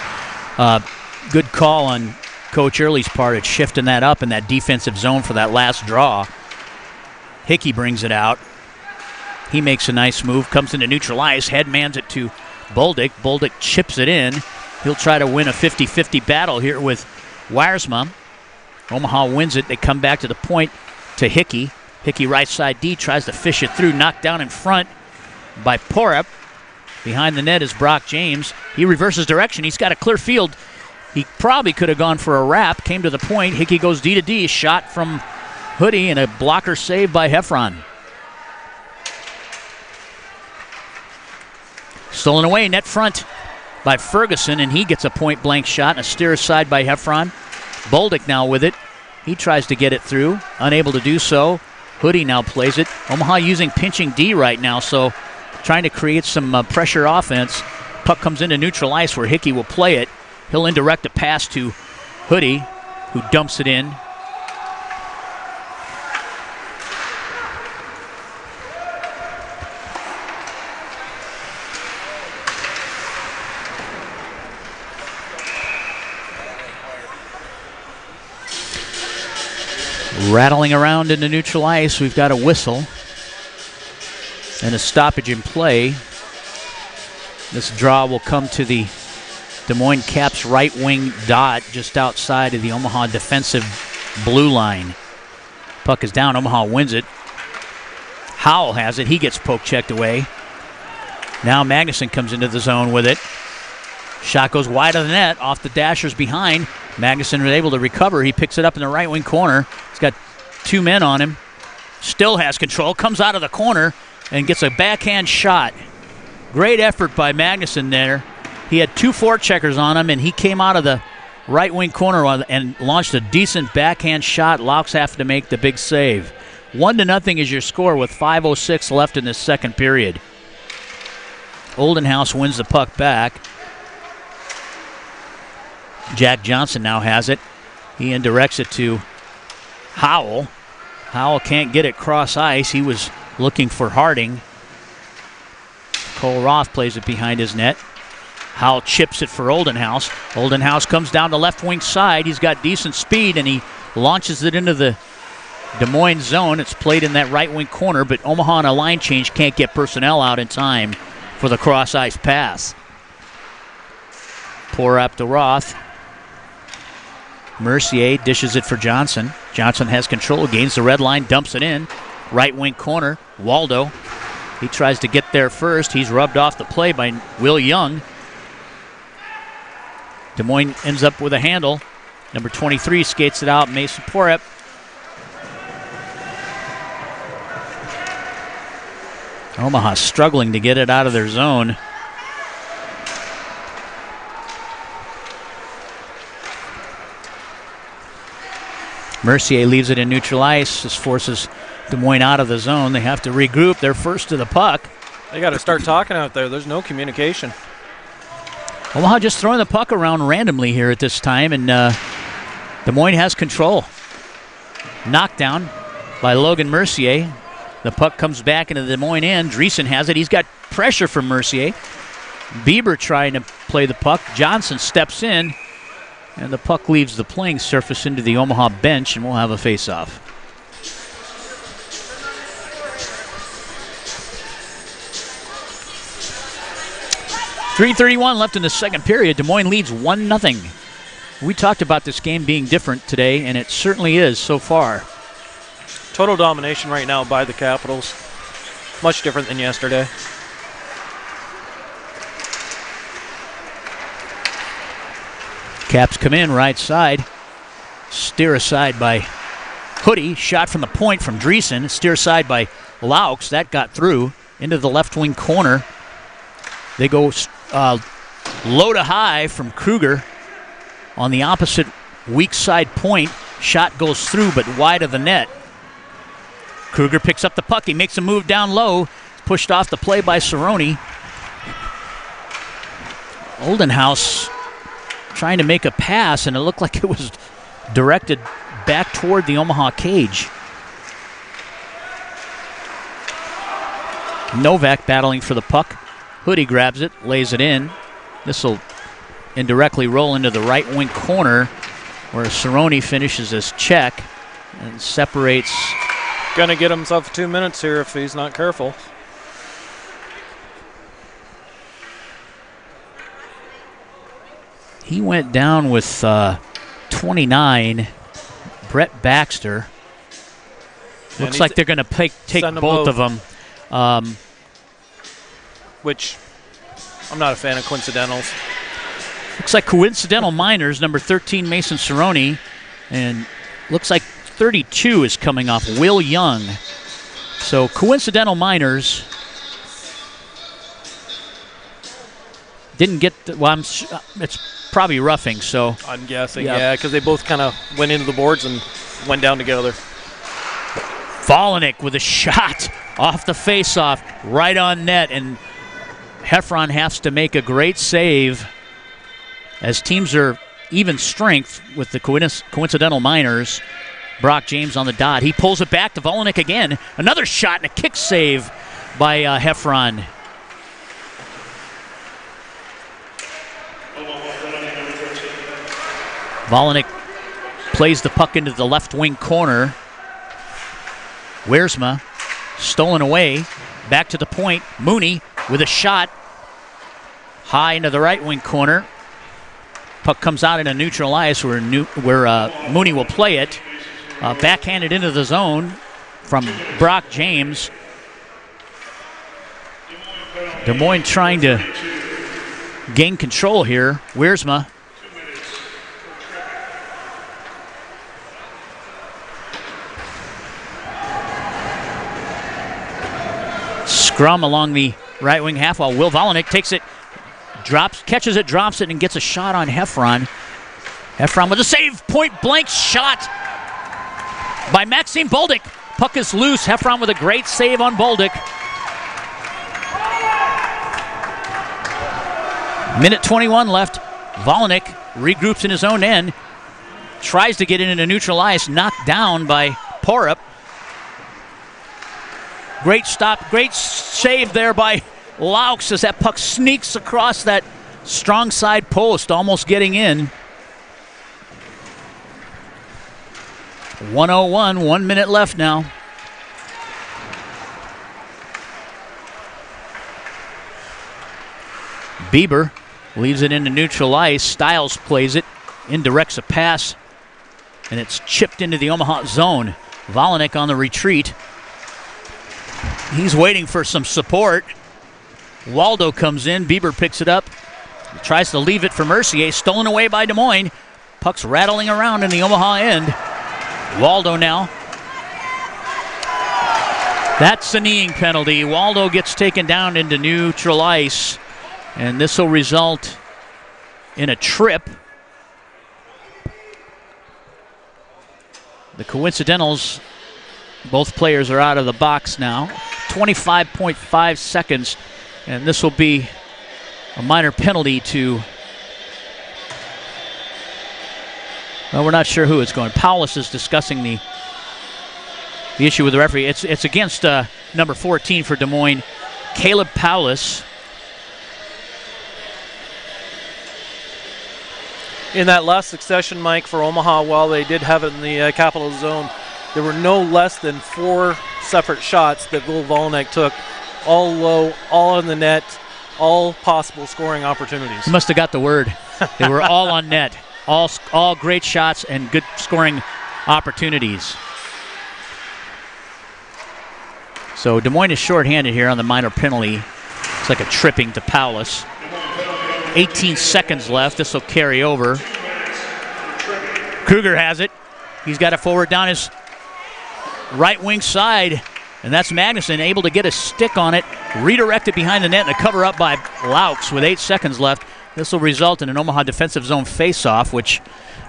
Good call on Coach Early's part at shifting that up in that defensive zone for that last draw. Hickey brings it out. He makes a nice move, comes into neutral ice, headmans it to Bolduc. Bolduc chips it in. He'll try to win a 50-50 battle here with Wiersma. Omaha wins it. They come back to the point to Hickey. Hickey right side D tries to fish it through, knocked down in front by Porup. Behind the net is Brock James. He reverses direction. He's got a clear field. He probably could have gone for a wrap. Came to the point. Hickey goes D to D. Shot from Hoodie and a blocker save by Heffron. Stolen away, net front by Ferguson, and he gets a point-blank shot and a steer aside by Heffron. Boldick now with it. He tries to get it through, unable to do so. Hoodie now plays it. Omaha using pinching D right now, so trying to create some pressure offense. Puck comes into neutral ice where Hickey will play it. He'll indirect a pass to Hoodie, who dumps it in. Rattling around into neutral ice, we've got a whistle and a stoppage in play. This draw will come to the Des Moines Caps right wing dot just outside of the Omaha defensive blue line. Puck is down, Omaha wins it. Howell has it, he gets poke checked away. Now Magnuson comes into the zone with it. Shot goes wide of the net, off the dashers behind. Magnuson was able to recover. He picks it up in the right wing corner. He's got two men on him. Still has control. Comes out of the corner and gets a backhand shot. Great effort by Magnuson there. He had two forecheckers on him, and he came out of the right wing corner and launched a decent backhand shot. Laux have to make the big save. 1-0 is your score with 5:06 left in this second period. Oldenhouse wins the puck back. Jack Johnson now has it. He indirects it to Howell. Howell can't get it cross ice. He was looking for Harding. Cole Roth plays it behind his net. Howell chips it for Oldenhouse. Oldenhouse comes down the left wing side. He's got decent speed, and he launches it into the Des Moines zone. It's played in that right wing corner, but Omaha on a line change can't get personnel out in time for the cross ice pass. Pour up to Roth. Mercier dishes it for Johnson. Johnson has control, gains the red line, dumps it in. Right wing corner, Waldo. He tries to get there first. He's rubbed off the play by Will Young. Des Moines ends up with a handle. Number 23 skates it out, Mason Porup. Omaha struggling to get it out of their zone. Mercier leaves it in neutral ice. This forces Des Moines out of the zone. They have to regroup. They're first to the puck. They got to start talking out there. There's no communication. Omaha just throwing the puck around randomly here at this time, and Des Moines has control. Knockdown by Logan Mercier. The puck comes back into the Des Moines end. Dreesen has it. He's got pressure from Mercier. Bieber trying to play the puck. Johnson steps in, and the puck leaves the playing surface into the Omaha bench, and we'll have a face-off. .331 left in the second period. Des Moines leads 1-0. We talked about this game being different today, and it certainly is so far. Total domination right now by the Capitals. Much different than yesterday. Caps come in right side. Steer aside by Hoodie. Shot from the point from Dreesen. Steer aside by Laux. That got through into the left wing corner. They go low to high from Kruger on the opposite weak side point. Shot goes through but wide of the net. Kruger picks up the puck. He makes a move down low. Pushed off the play by Cerrone. Oldenhouse trying to make a pass, and it looked like it was directed back toward the Omaha cage. Novak battling for the puck. Hoodie grabs it, lays it in. This will indirectly roll into the right wing corner where Cerrone finishes his check and separates. Gonna get himself 2 minutes here if he's not careful. He went down with 29. Brett Baxter. Looks like they're going to take both of them. Which I'm not a fan of coincidentals. Looks like coincidental minors, number 13, Mason Cerrone. And looks like 32 is coming off, Will Young. So coincidental minors. Didn't get it's probably roughing, so. I'm guessing, yeah, because they both kind of went into the boards and went down together. Volinick with a shot off the faceoff, right on net, and Heffron has to make a great save as teams are even strength with the coincidental minors. Brock James on the dot. He pulls it back to Volinick again. Another shot and a kick save by Heffron. Volinick plays the puck into the left wing corner. Wiersma stolen away. Back to the point. Mooney with a shot. High into the right wing corner. Puck comes out in a neutral ice where Mooney will play it. Backhanded into the zone from Brock James. Des Moines trying to gain control here. Wiersma. Scrum along the right wing half wall. Will Volinick takes it, catches it, drops it, and gets a shot on Heffron. Heffron with a save, point blank shot by Maxime Bolduc. Puck is loose. Heffron with a great save on Bolduc. Minute 21 left. Volinick regroups in his own end. Tries to get in into neutral ice. Knocked down by Porup. Great stop, great save there by Laux as that puck sneaks across that strong side post, almost getting in. 1:01, 1 minute left now. Bieber leaves it into neutral ice. Stiles plays it, indirects a pass, and it's chipped into the Omaha zone. Volinick on the retreat. He's waiting for some support. Waldo comes in. Bieber picks it up. He tries to leave it for Mercier. Stolen away by Des Moines. Puck's rattling around in the Omaha end. Waldo now. That's a kneeing penalty. Waldo gets taken down into neutral ice. And this will result in a trip. The coincidentals, both players are out of the box now. 25.5 seconds, and this will be a minor penalty to, well, we're not sure who it's going. Paulus is discussing the issue with the referee. It's against number 14 for Des Moines, Caleb Paulus. In that last succession, Mike, for Omaha, while they did have it in the capital zone, there were no less than 4 separate shots that Will Volinick took, all low, all in the net, all possible scoring opportunities. You must have got the word. They were all on net, all great shots and good scoring opportunities. So Des Moines is shorthanded here on the minor penalty. It's like a tripping to Paulus. 18 seconds left. This will carry over. Kruger has it. He's got it forward down his right wing side, and that's Magnuson able to get a stick on it, redirected behind the net, and a cover up by Laux with 8 seconds left. This will result in an Omaha defensive zone face-off, which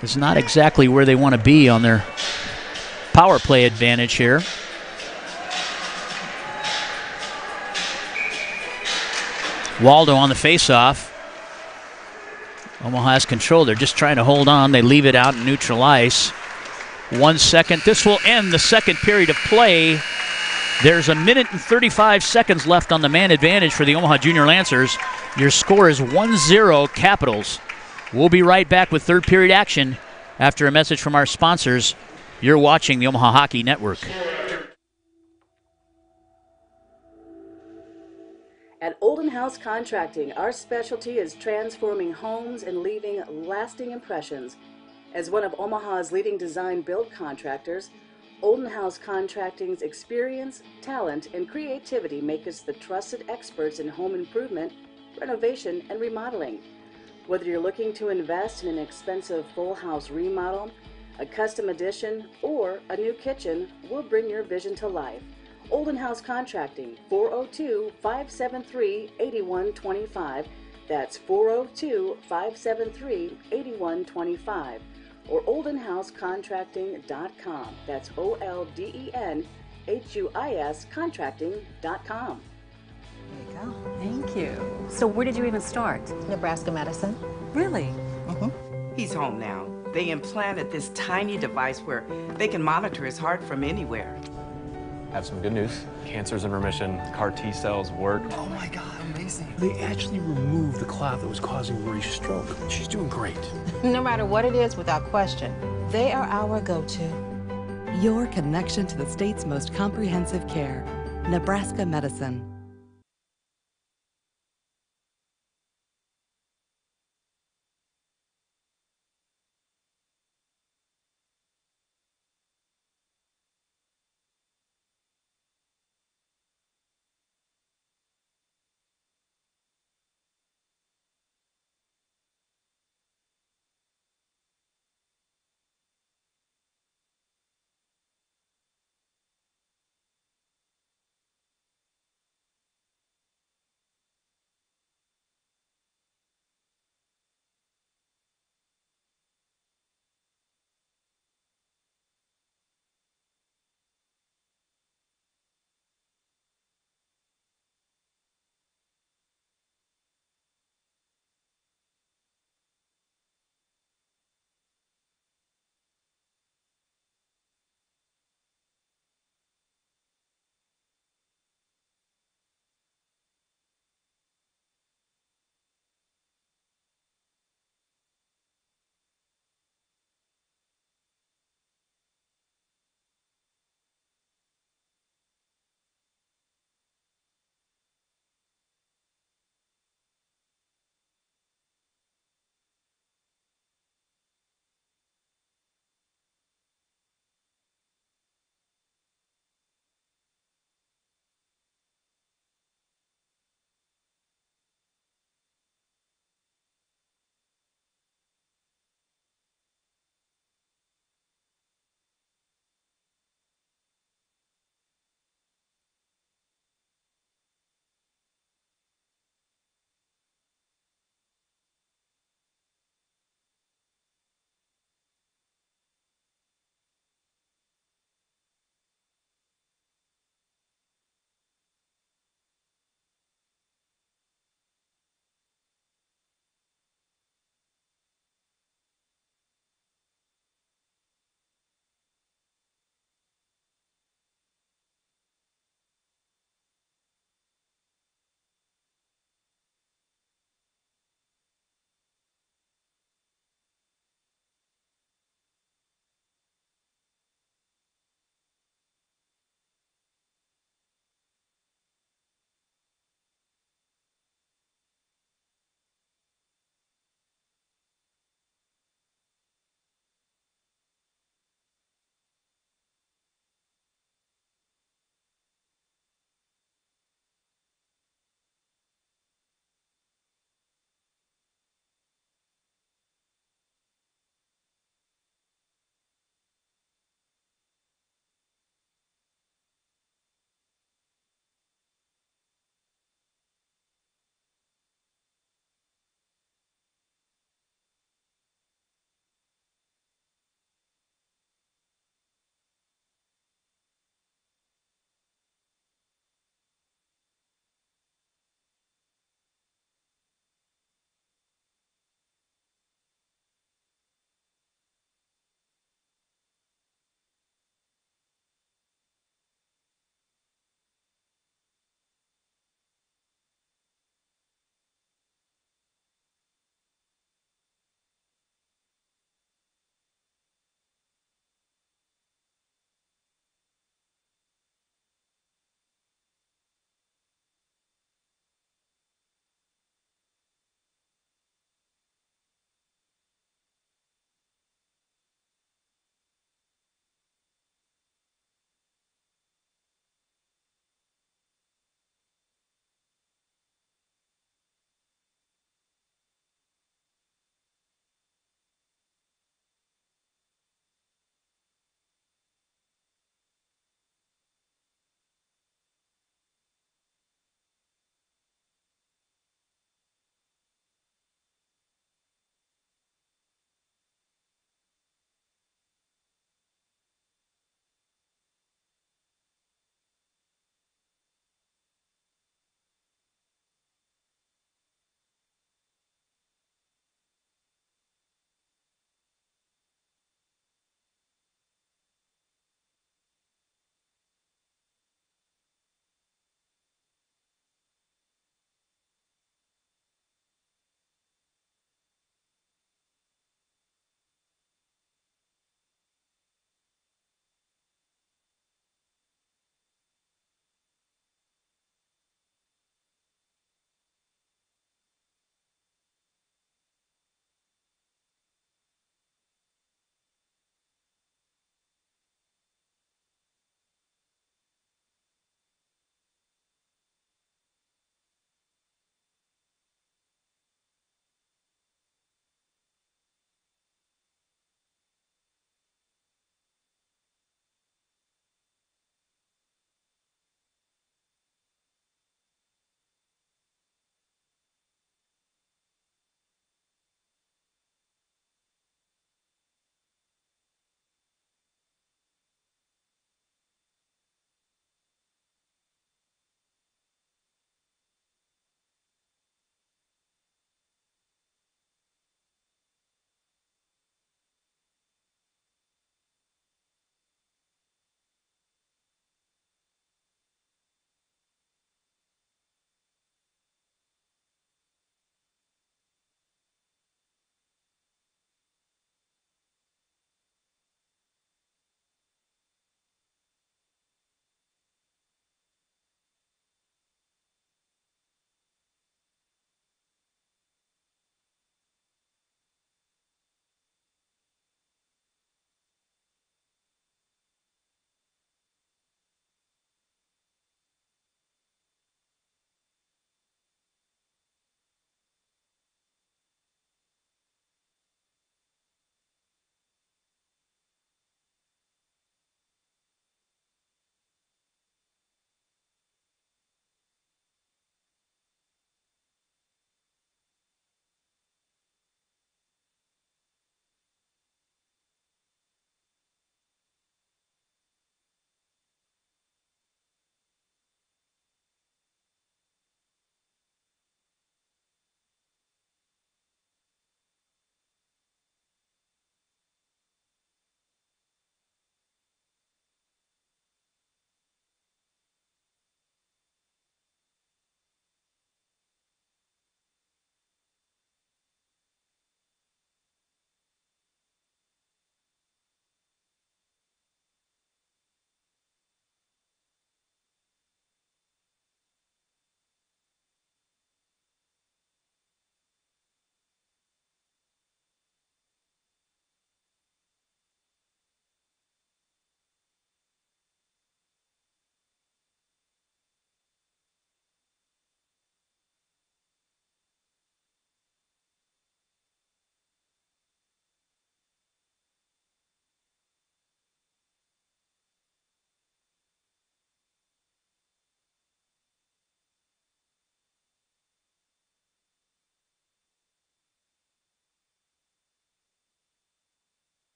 is not exactly where they want to be on their power play advantage here. Waldo on the face-off. Omaha has control. They're just trying to hold on. They leave it out in neutral ice. 1 second. This will end the second period of play. There's a minute and 35 seconds left on the man advantage for the Omaha Junior Lancers. Your score is 1-0 Capitals. We'll be right back with third period action after a message from our sponsors. You're watching the Omaha Hockey Network. At Olden House Contracting, our specialty is transforming homes and leaving lasting impressions. As one of Omaha's leading design build contractors, Olden House Contracting's experience, talent, and creativity make us the trusted experts in home improvement, renovation, and remodeling. Whether you're looking to invest in an expensive full house remodel, a custom addition, or a new kitchen, we'll bring your vision to life. Olden House Contracting, 402-573-8125. That's 402-573-8125. Or oldenhousecontracting.com. That's OLDENHUIS contracting.com. There you go. Thank you. So where did you even start? Nebraska Medicine. Really? He's home now. They implanted this tiny device where they can monitor his heart from anywhere. Have some good news. Cancer's in remission. CAR T cells work. Oh my God, amazing. They actually removed the clot that was causing Marie's stroke. She's doing great. No matter what it is, without question, they are our go-to. Your connection to the state's most comprehensive care. Nebraska Medicine.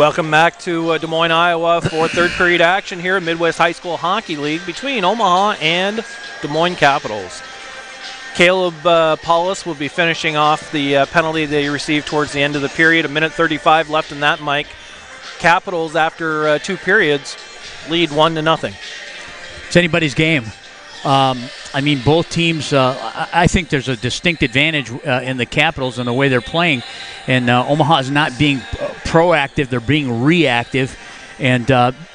Welcome back to Des Moines, Iowa for third period action here in Midwest High School Hockey League between Omaha and Des Moines Capitals. Caleb Paulus will be finishing off the penalty they received towards the end of the period. 1:35 left in that, Mike. Capitals, after 2 periods, lead 1-0. It's anybody's game. I mean, both teams, I think there's a distinct advantage in the Capitals in the way they're playing. And Omaha's not being proactive, they're being reactive. And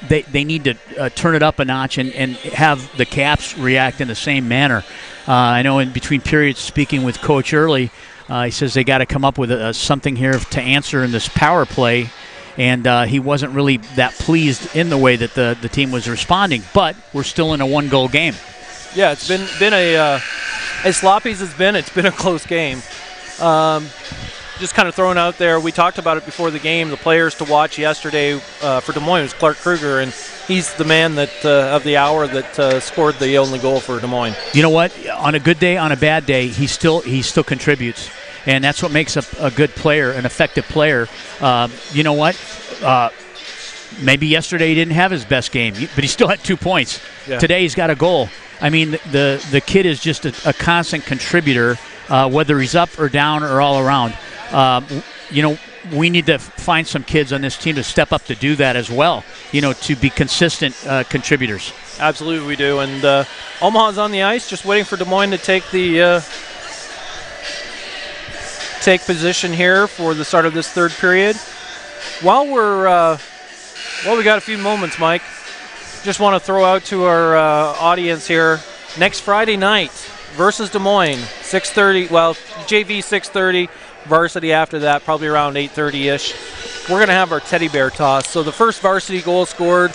they need to turn it up a notch and have the Caps react in the same manner. I know in between periods, speaking with Coach Early, he says they got to come up with something here to answer in this power play. And he wasn't really that pleased in the way that the team was responding. But we're still in a 1-goal game. Yeah, it's been a as sloppy as it's been a close game. Just kind of throwing out there, we talked about it before the game. The players to watch yesterday for Des Moines was Clark Kruger, and he's the man that of the hour that scored the only goal for Des Moines. You know what? On a good day, on a bad day, he still contributes, and that's what makes a good player, an effective player. You know what? Maybe yesterday he didn't have his best game, but he still had 2 points. Yeah. Today he's got a goal. I mean, the kid is just a constant contributor, whether he's up or down or all around. You know, we need to find some kids on this team to step up to do that as well, you know, to be consistent contributors. Absolutely we do. And Omaha's on the ice just waiting for Des Moines to take the take position here for the start of this third period. While we got a few moments, Mike, just want to throw out to our audience here, next Friday night versus Des Moines, 6:30, well, JV 6:30, varsity after that, probably around 8:30-ish. We're going to have our teddy bear toss. So the first varsity goal scored,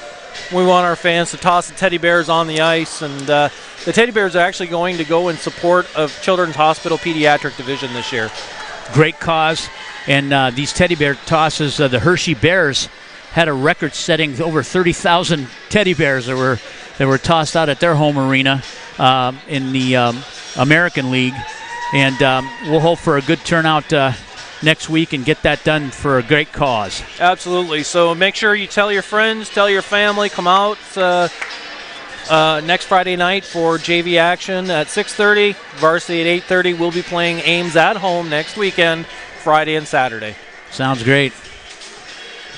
we want our fans to toss the teddy bears on the ice, and the teddy bears are actually going to go in support of Children's Hospital Pediatric Division this year. Great cause, and these teddy bear tosses, the Hershey Bears had a record-setting over 30,000 teddy bears that were tossed out at their home arena in the American League, and we'll hope for a good turnout next week and get that done for a great cause. Absolutely. So make sure you tell your friends, tell your family, come out next Friday night for JV action at 6:30. Varsity at 8:30. We'll be playing Ames at home next weekend, Friday and Saturday. Sounds great.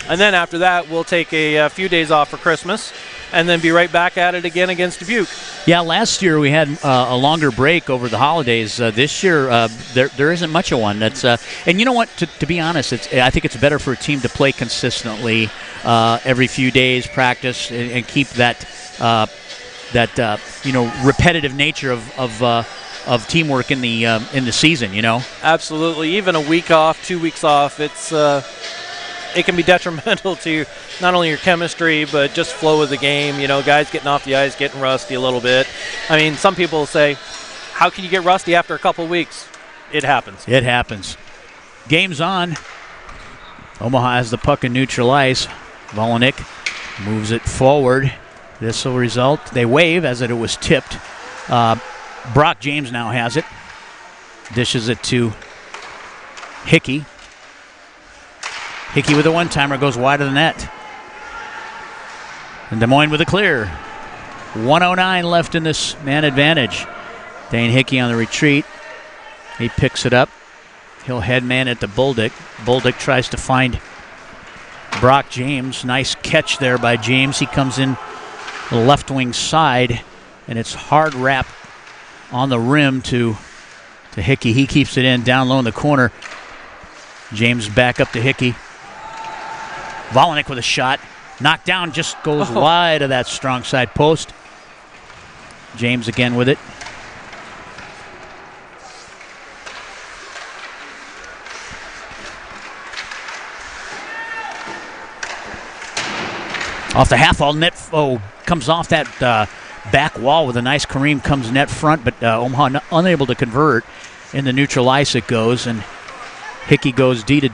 And then after that, we'll take a few days off for Christmas and then be right back at it again against Dubuque. Yeah, last year we had a longer break over the holidays. This year, there isn't much of one. That's and you know what? To be honest, I think it's better for a team to play consistently every few days, practice, and keep that repetitive nature of teamwork in the season. You know. Absolutely. Even a week off, 2 weeks off, it can be detrimental to not only your chemistry, but just flow of the game. You know, guys getting off the ice, getting rusty a little bit. I mean, some people say, how can you get rusty after a couple weeks? It happens. It happens. Game's on. Omaha has the puck in neutral ice. Volinick moves it forward. This will result. They wave as it was tipped. Brock James now has it. Dishes it to Hickey. Hickey with a one-timer goes wide of the net. And Des Moines with a clear. 1:09 left in this man advantage. Dane Hickey on the retreat. He picks it up. He'll head man it to Boldick. Boldick tries to find Brock James. Nice catch there by James. He comes in the left wing side, and it's hard wrap on the rim to Hickey. He keeps it in down low in the corner. James back up to Hickey. Volinick with a shot. Knocked down, just goes wide of that strong side post. James again with it. Off the half-wall, net comes off that back wall with a nice Kareem, comes net front, but Omaha unable to convert. In the neutral ice it goes, and Hickey goes D to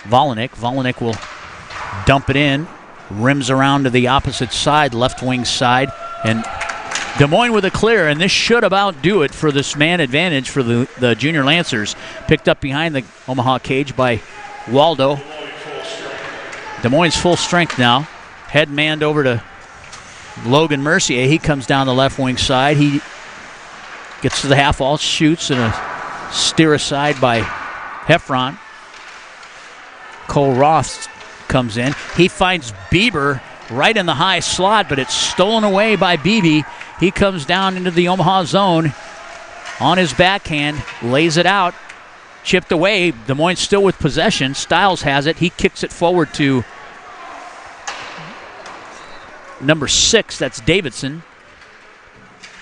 Volinick. Volinick will dump it in, rims around to the opposite side, left wing side, and Des Moines with a clear, and this should about do it for this man advantage for the Junior Lancers. Picked up behind the Omaha cage by Waldo. Des Moines full strength now. Head manned over to Logan Mercier. He comes down the left wing side. He gets to the half wall, shoots, and a steer aside by Heffron. Cole Roth comes in. He finds Bieber right in the high slot, but it's stolen away by Beebe. He comes down into the Omaha zone on his backhand, lays it out, chipped away. Des Moines still with possession. Stiles has it. He kicks it forward to number 6. That's Davidson.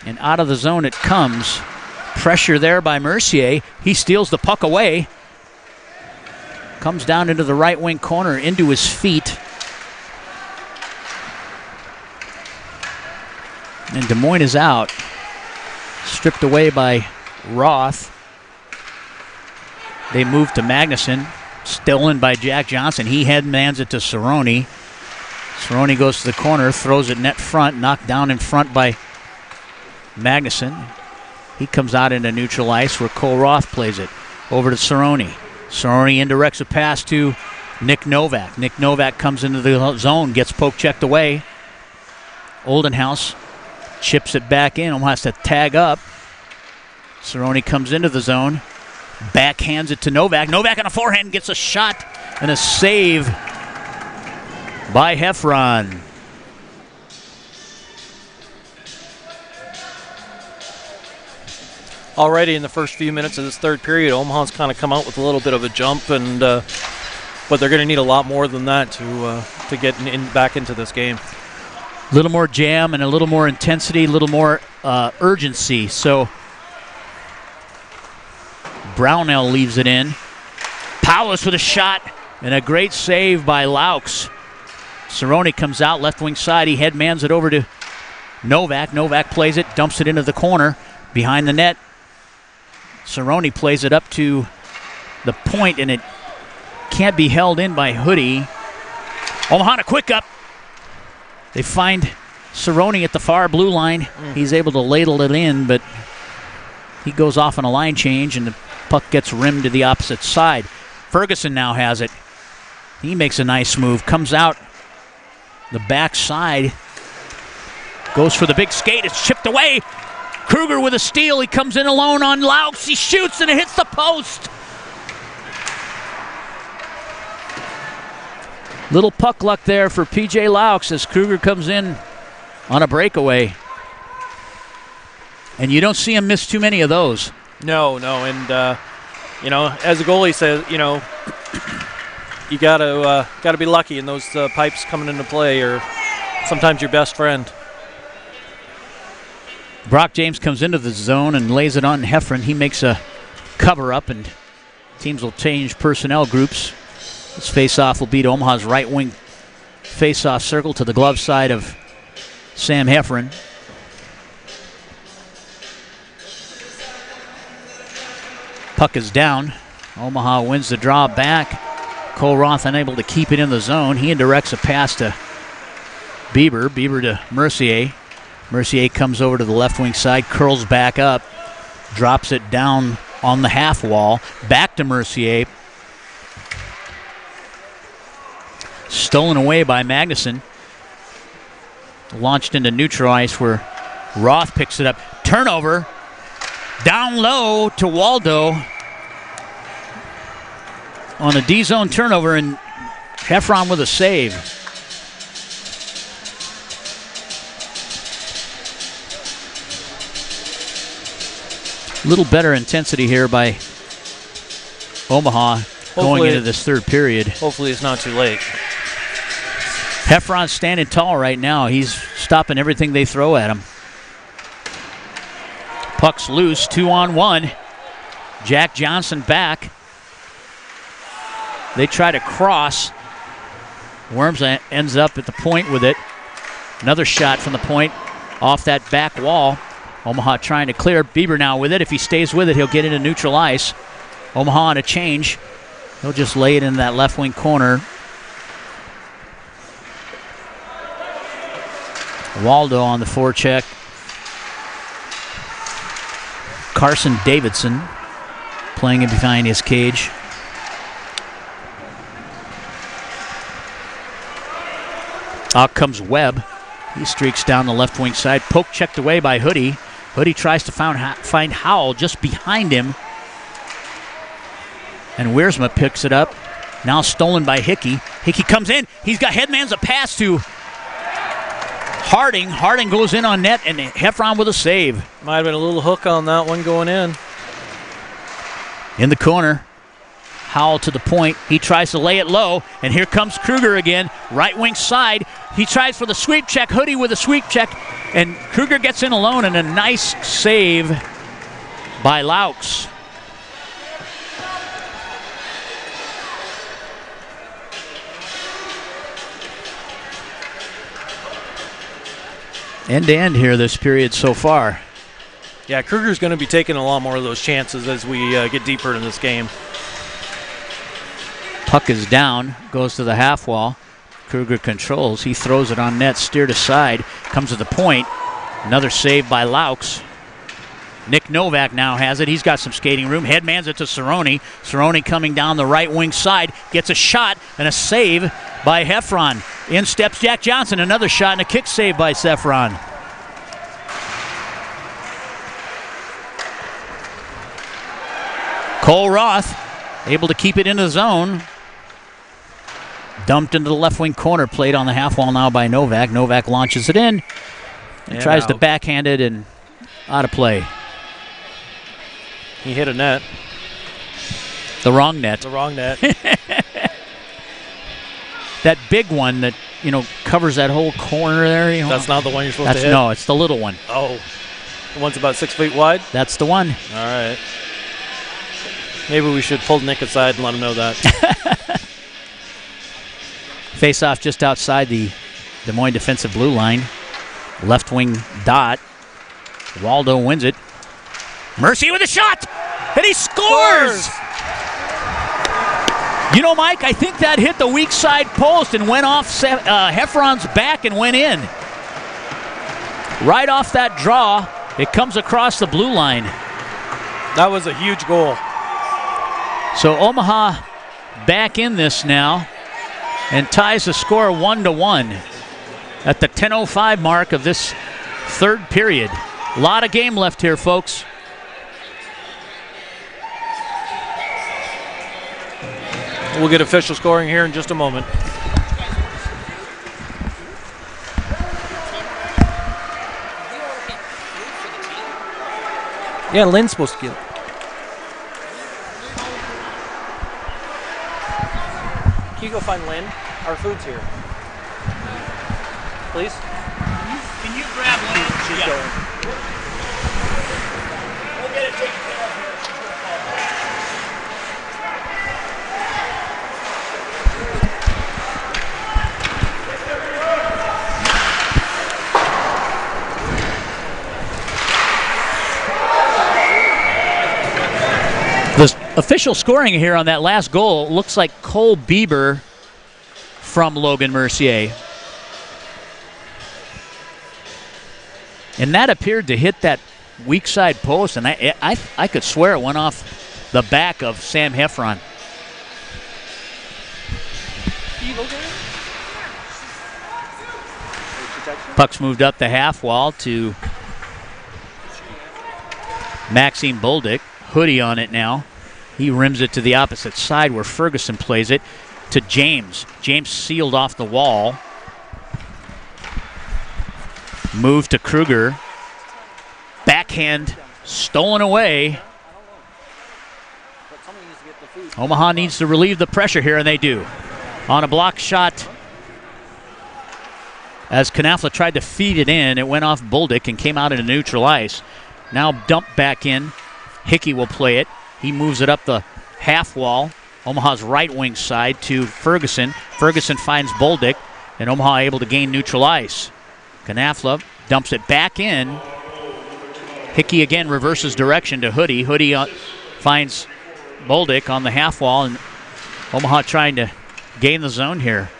And out of the zone it comes. Pressure there by Mercier. He steals the puck away. Comes down into the right wing corner, into his feet. And Des Moines is out. Stripped away by Roth. They move to Magnuson. Stolen by Jack Johnson. He headmans it to Cerrone. Cerrone goes to the corner, throws it net front, knocked down in front by Magnuson. He comes out into neutral ice where Cole Roth plays it. Over to Cerrone. Cerrone indirects a pass to Nick Novak. Nick Novak comes into the zone, gets poke checked away. Oldenhouse chips it back in, almost has to tag up. Cerrone comes into the zone, backhands it to Novak. Novak on a forehand gets a shot and a save by Heffron. Already in the first few minutes of this third period, Omaha's kind of come out with a little bit of a jump, and but they're going to need a lot more than that to get back into this game. A little more jam and a little more intensity, a little more urgency. So Brownell leaves it in. Paulus with a shot and a great save by Laux. Cerrone comes out left wing side. He headmans it over to Novak. Novak plays it, dumps it into the corner behind the net. Cerrone plays it up to the point, and it can't be held in by Hoodie. Omaha a quick up. They find Cerrone at the far blue line. He's able to ladle it in, but he goes off on a line change, and the puck gets rimmed to the opposite side. Ferguson now has it. He makes a nice move, comes out the backside, goes for the big skate. It's chipped away. Kruger with a steal. He comes in alone on Laux. He shoots, and it hits the post. Little puck luck there for P.J. Laux as Kruger comes in on a breakaway. And you don't see him miss too many of those. No, and as a goalie says, you gotta be lucky, and those pipes coming into play are sometimes your best friend. Brock James comes into the zone and lays it on Heffron. He makes a cover up, and teams will change personnel groups. This face-off will be to Omaha's right wing face-off circle to the glove side of Sam Heffron. Puck is down. Omaha wins the draw back. Cole Roth unable to keep it in the zone. He indirects a pass to Bieber. Bieber to Mercier. Mercier comes over to the left wing side, curls back up, drops it down on the half wall. Back to Mercier. Stolen away by Magnuson. Launched into neutral ice where Roth picks it up. Turnover. Down low to Waldo on a D-zone turnover, and Heffron with a save. A little better intensity here by Omaha going into this third period. Hopefully it's not too late. Heffron's standing tall right now. He's stopping everything they throw at him. Puck's loose, 2-on-1. Jack Johnson back. They try to cross. Worms ends up at the point with it. Another shot from the point off that back wall. Omaha trying to clear. Bieber now with it. If he stays with it, he'll get into neutral ice. Omaha on a change. He'll just lay it in that left wing corner. Waldo on the forecheck. Carson Davidson playing it behind his cage. Out comes Webb. He streaks down the left wing side. Poke checked away by Hoodie. Hoodie tries to find Howell just behind him. And Wiersma picks it up. Now stolen by Hickey. Hickey comes in. He's got headman's a pass to Harding. Harding goes in on net, and Heffron with a save. Might have been a little hook on that one going in. In the corner. Howell to the point. He tries to lay it low, and here comes Kruger again. Right wing side. He tries for the sweep check. Hoodie with a sweep check, and Kruger gets in alone, and a nice save by Laux. End to end here this period so far. Yeah, Kruger's going to be taking a lot more of those chances as we get deeper in this game. Puck is down, goes to the half wall. Kruger controls. He throws it on net, steered aside, comes to the point. Another save by Laux. Nick Novak now has it. He's got some skating room. Headmans it to Cerrone. Cerrone coming down the right wing side. Gets a shot and a save by Heffron. In steps Jack Johnson. Another shot and a kick save by Heffron. Cole Roth able to keep it in the zone. Dumped into the left wing corner. Played on the half wall now by Novak. Novak launches it in. And tries to backhand it and out of play. He hit a net. The wrong net. The wrong net. That big one that, covers that whole corner there. That's not the one you're supposed to hit? No, it's the little one. Oh. The one's about 6 feet wide? That's the one. All right. Maybe we should pull Nick aside and let him know that. Face off just outside the Des Moines defensive blue line. Left wing dot. Waldo wins it. Mercier with a shot! And he scores! Mike, I think that hit the weak side post and went off Heffron's back and went in. Right off that draw, it comes across the blue line. That was a huge goal. So Omaha back in this now and ties the score 1-1 at the 10:05 mark of this third period. A lot of game left here, folks. We'll get official scoring here in just a moment. Yeah, Lynn's supposed to get it. Can you go find Lynn? Our food's here. Please? Can you grab Lynn? She's going. We'll get it taken care of here. The official scoring here on that last goal looks like Cole Bieber from Logan Mercier. And that appeared to hit that weak side post, and I could swear it went off the back of Sam Heffron. Puck's moved up the half wall to Maxime Bolduc. Hoodie on it now. He rims it to the opposite side where Ferguson plays it to James. James sealed off the wall. Move to Kruger. Backhand stolen away. Omaha needs to relieve the pressure here, and they do. On a block shot, as Knafla tried to feed it in, it went off Bolduc and came out into neutral ice. Now dumped back in. Hickey will play it. He moves it up the half wall. Omaha's right wing side to Ferguson. Ferguson finds Bolduc, and Omaha able to gain neutral ice. Knafla dumps it back in. Hickey again reverses direction to Hoodie. Hoodie finds Bolduc on the half wall, and Omaha trying to gain the zone here.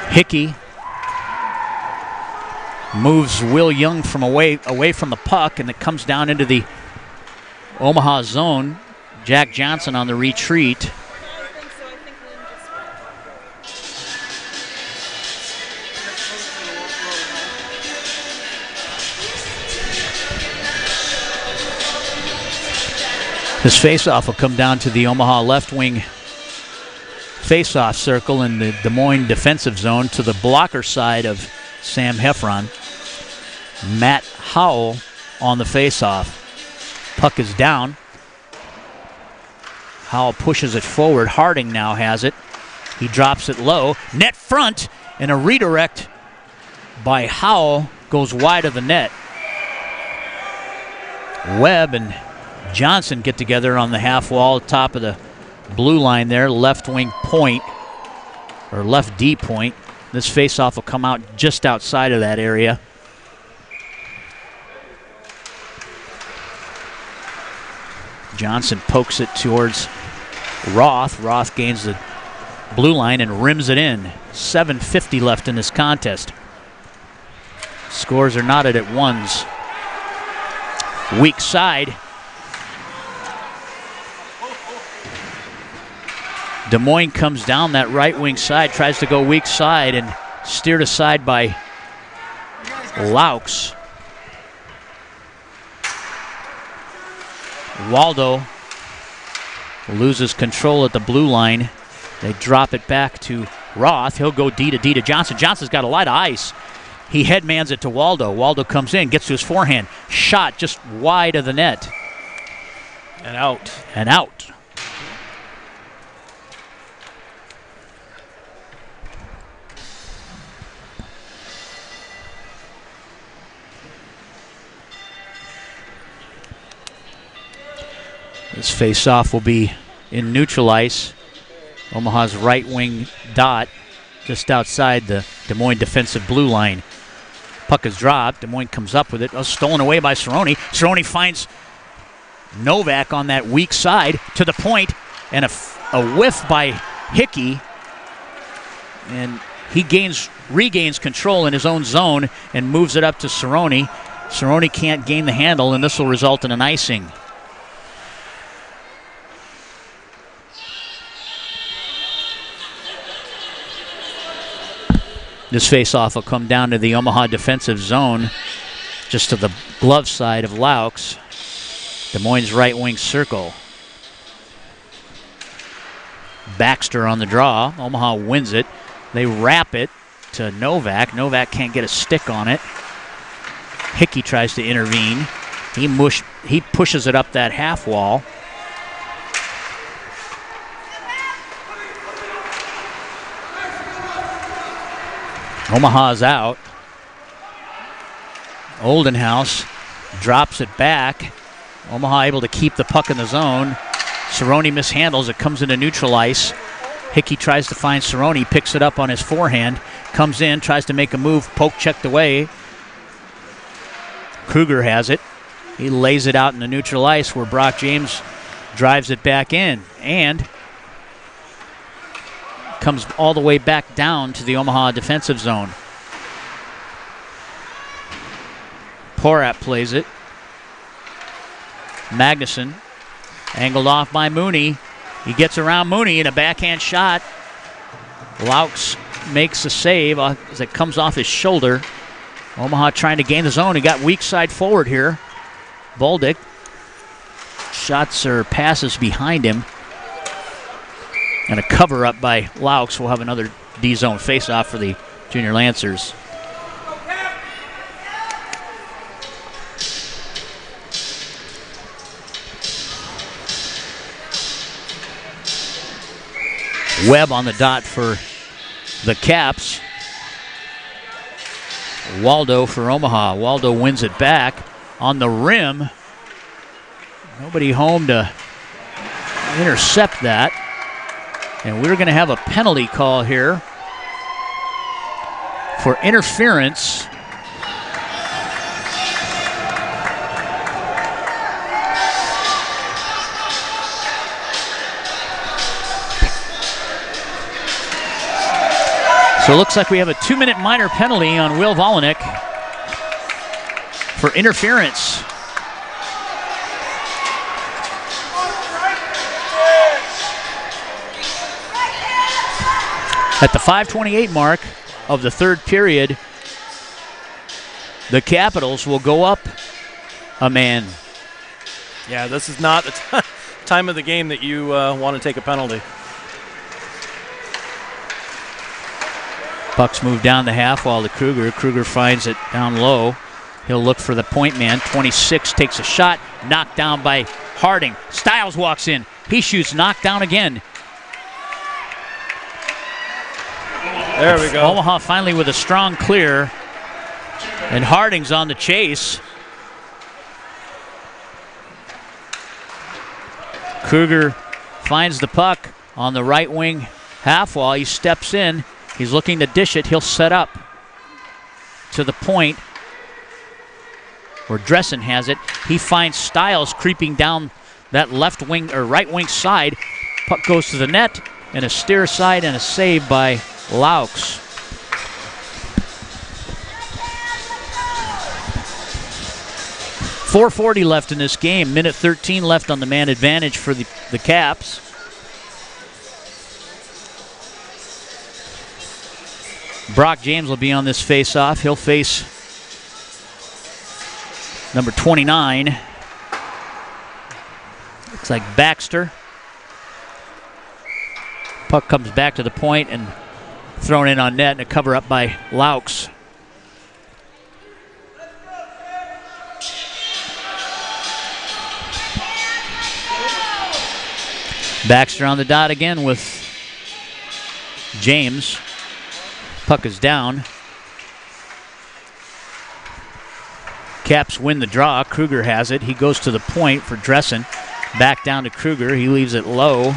Hickey moves Will Young from away from the puck, and it comes down into the Omaha zone. Jack Johnson on the retreat. This faceoff will come down to the Omaha left wing faceoff circle in the Des Moines defensive zone to the blocker side of Sam Heffron. Matt Howell on the faceoff. Puck is down. Howell pushes it forward. Harding now has it. He drops it low. Net front, and a redirect by Howell goes wide of the net. Webb and Johnson get together on the half wall, top of the blue line there, left wing point, or left D point. This faceoff will come out just outside of that area. Johnson pokes it towards Roth. Roth gains the blue line and rims it in. 7:50 left in this contest. Scores are knotted at ones. Weak side. Des Moines comes down that right wing side, tries to go weak side, and steered aside by Laux. Waldo loses control at the blue line. They drop it back to Roth. He'll go D to Johnson. Johnson's got a lot of ice. He headmans it to Waldo. Waldo comes in, gets to his forehand. Shot just wide of the net. And out. And out. This face-off will be in neutral ice. Omaha's right wing dot just outside the Des Moines defensive blue line. Puck is dropped. Des Moines comes up with it. Oh, stolen away by Cerrone. Cerrone finds Novak on that weak side to the point, and a whiff by Hickey. And he regains control in his own zone and moves it up to Cerrone. Cerrone can't gain the handle, and this will result in an icing. This faceoff will come down to the Omaha defensive zone, just to the glove side of Laux. Des Moines right wing circle. Baxter on the draw. Omaha wins it. They wrap it to Novak. Novak can't get a stick on it. Hickey tries to intervene. He pushes it up that half wall. Omaha's out. Oldenhouse drops it back. Omaha able to keep the puck in the zone. Cerrone mishandles it, comes into neutral ice. Hickey tries to find Cerrone, picks it up on his forehand, comes in, tries to make a move, poke checked away. Kruger has it. He lays it out in the neutral ice where Brock James drives it back in and comes all the way back down to the Omaha defensive zone. Porat plays it. Magnuson angled off by Mooney. He gets around Mooney in a backhand shot. Laux makes a save as it comes off his shoulder. Omaha trying to gain the zone. He got weak side forward here. Boldick. Shots or passes behind him. And a cover up by Laux. Will have another D-zone face-off for the Junior Lancers. Webb on the dot for the Caps. Waldo for Omaha. Waldo wins it back on the rim. Nobody home to intercept that. And we're going to have a penalty call here for interference. So it looks like we have a 2-minute minor penalty on Will Volynick for interference. At the 5:28 mark, of the third period, the Capitals will go up a man. Yeah, this is not the time of the game that you want to take a penalty. Pucks move down the half wall to Kruger. Kruger finds it down low. He'll look for the point man. 26 takes a shot, knocked down by Harding. Stiles walks in. He shoots, knocked down again. There we go. Omaha finally with a strong clear. And Harding's on the chase. Kruger finds the puck on the right wing half wall. He steps in. He's looking to dish it. He'll set up to the point where Dressen has it. He finds Stiles creeping down that left wing or right wing side. Puck goes to the net, and a steer side and a save by Laux. .440 left in this game. Minute 13 left on the man advantage for the Caps. Brock James will be on this face-off. He'll face number 29. Looks like Baxter. Puck comes back to the point and thrown in on net, and a cover up by Laux. Baxter on the dot again with James. Puck is down. Caps win the draw. Kruger has it. He goes to the point for Dressen. Back down to Kruger. He leaves it low.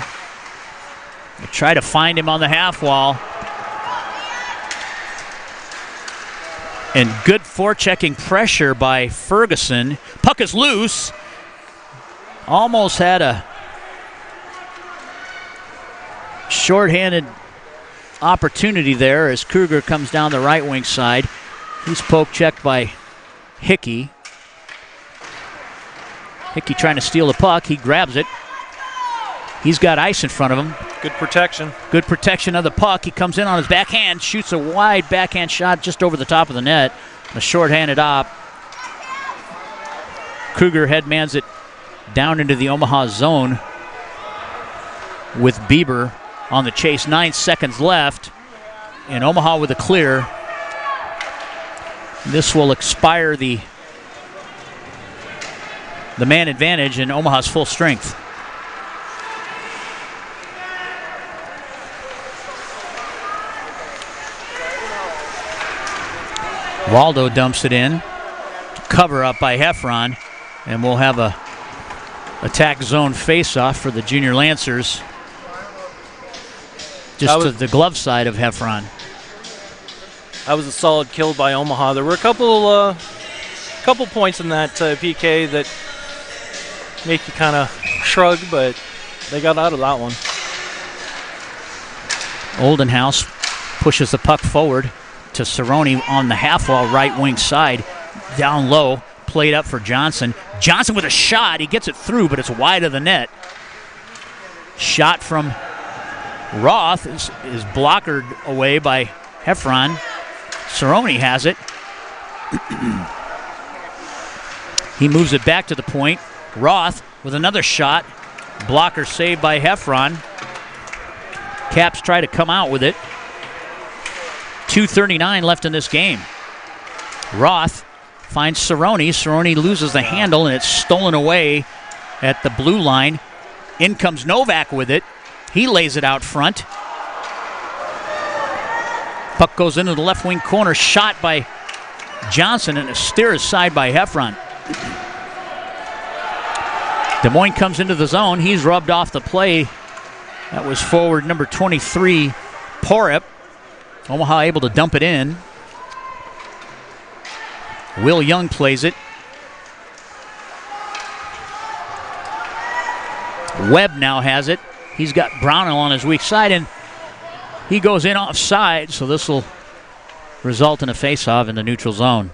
They try to find him on the half wall. And good forechecking pressure by Ferguson. Puck is loose. Almost had a shorthanded opportunity there as Kruger comes down the right wing side. He's poke checked by Hickey. Hickey trying to steal the puck. He grabs it. He's got ice in front of him. Good protection. Good protection of the puck. He comes in on his backhand, shoots a wide backhand shot just over the top of the net. A shorthanded op. Kruger headmans it down into the Omaha zone with Bieber on the chase. 9 seconds left. And Omaha with a clear. This will expire the man advantage in Omaha's full strength. Waldo dumps it in. Cover up by Heffron. And we'll have a attack zone face-off for the Junior Lancers. Just to the glove side of Heffron. That was a solid kill by Omaha. There were a couple points in that PK that make you kind of shrug, but they got out of that one. Oldenhouse pushes the puck forward to Cerrone on the half wall right wing side. Down low, played up for Johnson. Johnson with a shot. He gets it through, but it's wide of the net. Shot from Roth is blockered away by Heffron. Cerrone has it. He moves it back to the point. Roth with another shot. Blocker saved by Heffron. Caps try to come out with it. 2:39 left in this game. Roth finds Cerrone. Cerrone loses the handle, and it's stolen away at the blue line. In comes Novak with it. He lays it out front. Puck goes into the left wing corner. Shot by Johnson, and a steer aside by Heffron. Des Moines comes into the zone. He's rubbed off the play. That was forward number 23, Porip. Omaha able to dump it in. Will Young plays it. Webb now has it. He's got Brownell on his weak side, and he goes in offside, so this will result in a face-off in the neutral zone.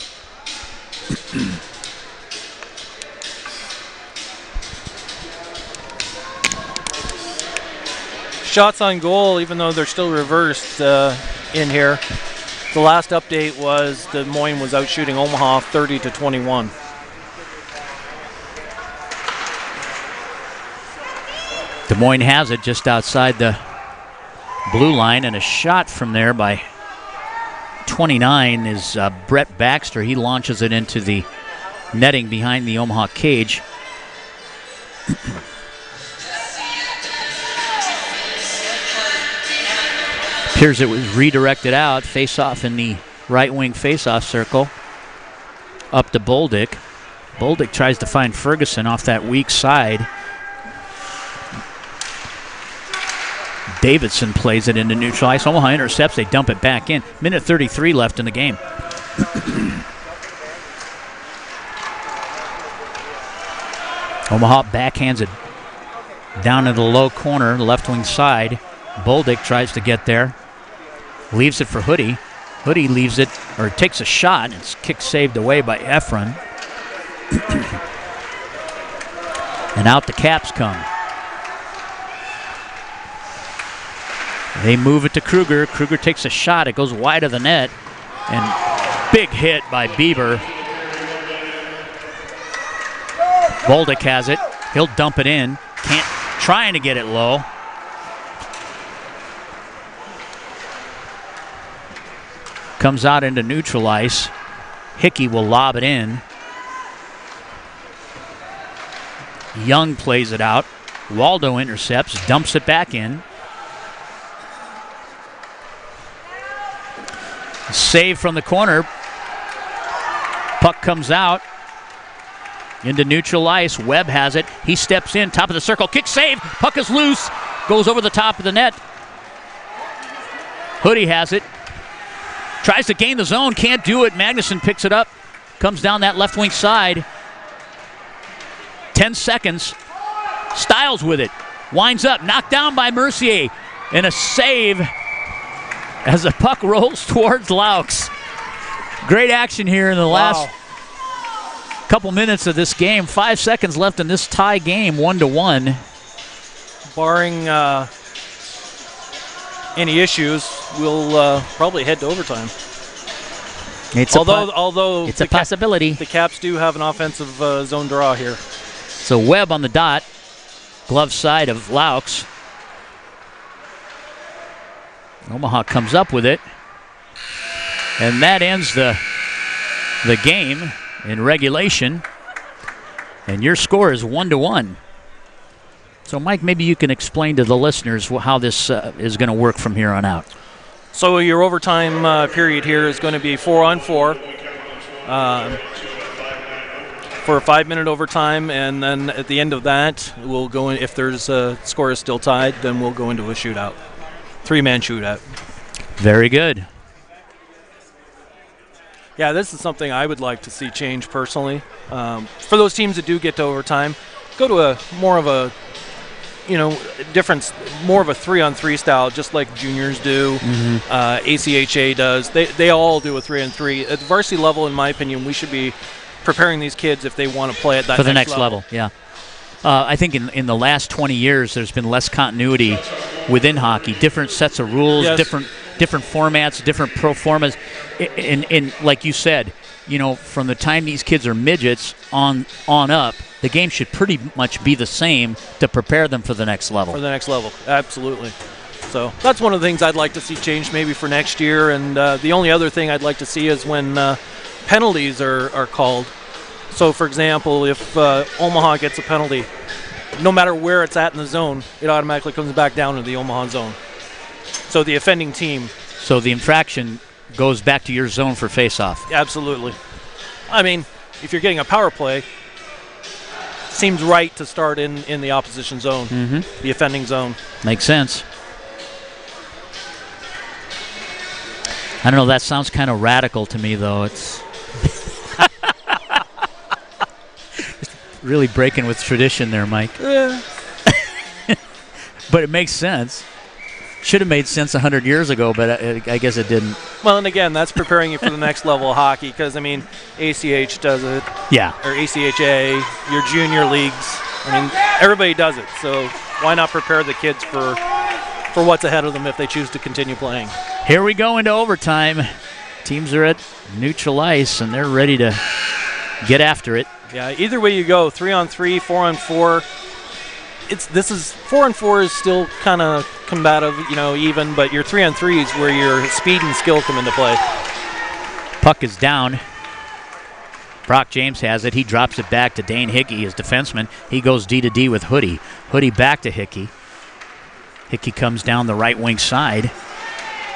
Shots on goal, even though they're still reversed in here. The last update was Des Moines was out shooting Omaha 30-21. Des Moines has it just outside the blue line, and a shot from there by 29 is Brett Baxter. He launches it into the netting behind the Omaha cage. Appears it was redirected out. Face-off in the right wing face-off circle. Up to Boldick. Boldick tries to find Ferguson off that weak side. Davidson plays it into neutral ice. Omaha intercepts. They dump it back in. Minute 33 left in the game. Omaha backhands it down in the low corner, left wing side. Boldick tries to get there. Leaves it for Hoodie. Hoodie leaves it, or takes a shot. It's kick saved away by Efron. And out the Caps come. They move it to Kruger. Kruger takes a shot. It goes wide of the net. And big hit by Bieber. Boldick has it. He'll dump it in. Trying to get it low. Comes out into neutral ice. Hickey will lob it in. Young plays it out. Waldo intercepts, dumps it back in. Save from the corner. Puck comes out into neutral ice. Webb has it. He steps in, top of the circle. Kick save. Puck is loose. Goes over the top of the net. Hoodie has it. Tries to gain the zone. Can't do it. Magnuson picks it up. Comes down that left wing side. 10 seconds. Styles with it. Winds up. Knocked down by Mercier. And a save as the puck rolls towards Laux. Great action here in the last couple minutes of this game. 5 seconds left in this tie game, 1-1. Barring any issues, we'll probably head to overtime. Although it's a possibility. The Caps do have an offensive zone draw here. So Webb on the dot. Glove side of Laux. Omaha comes up with it. And that ends the game in regulation. And your score is 1-1. So, Mike, maybe you can explain to the listeners how this is going to work from here on out. So your overtime period here is going to be 4-on-4 for a 5-minute overtime, and then at the end of that, we'll go in. If there's a score is still tied, then we'll go into a shootout, 3-man shootout. Very good. Yeah, this is something I would like to see change personally. For those teams that do get to overtime, go to more of a difference, more of a 3-on-3 style, just like juniors do. ACHA does. They all do a 3-on-3. At the varsity level, in my opinion, we should be preparing these kids if they want to play at that for the next level. Yeah. I think in the last 20 years, there's been less continuity within hockey. Different sets of rules, yes. different formats, different pro formas. And like you said, from the time these kids are midgets on up, the game should pretty much be the same to prepare them for the next level. For the next level, absolutely. So that's one of the things I'd like to see changed maybe for next year. And the only other thing I'd like to see is when penalties are called. So, for example, if Omaha gets a penalty, no matter where it's at in the zone, it automatically comes back down to the Omaha zone. So the offending team. So the infraction goes back to your zone for face-off. Absolutely. I mean, if you're getting a power play, seems right to start in the opposition zone, the offending zone. Makes sense. I don't know, that sounds kind of radical to me, though. It's really breaking with tradition there, Mike. Yeah. But it makes sense. Should have made sense 100 years ago, but I guess it didn't. Well, and again, that's preparing you for the next level of hockey because, I mean, ACH does it. Yeah. Or ACHA, your junior leagues. I mean, everybody does it. So why not prepare the kids for what's ahead of them if they choose to continue playing? Here we go into overtime. Teams are at neutral ice, and they're ready to get after it. Yeah, either way you go, 3-on-3, 4-on-4. This is 4-on-4 is still kind of combative, even, but your 3-on-3 is where your speed and skill come into play. Puck is down. Brock James has it. He drops it back to Dane Hickey, his defenseman. He goes D-to-D with Hoodie. Hoodie back to Hickey. Hickey comes down the right wing side.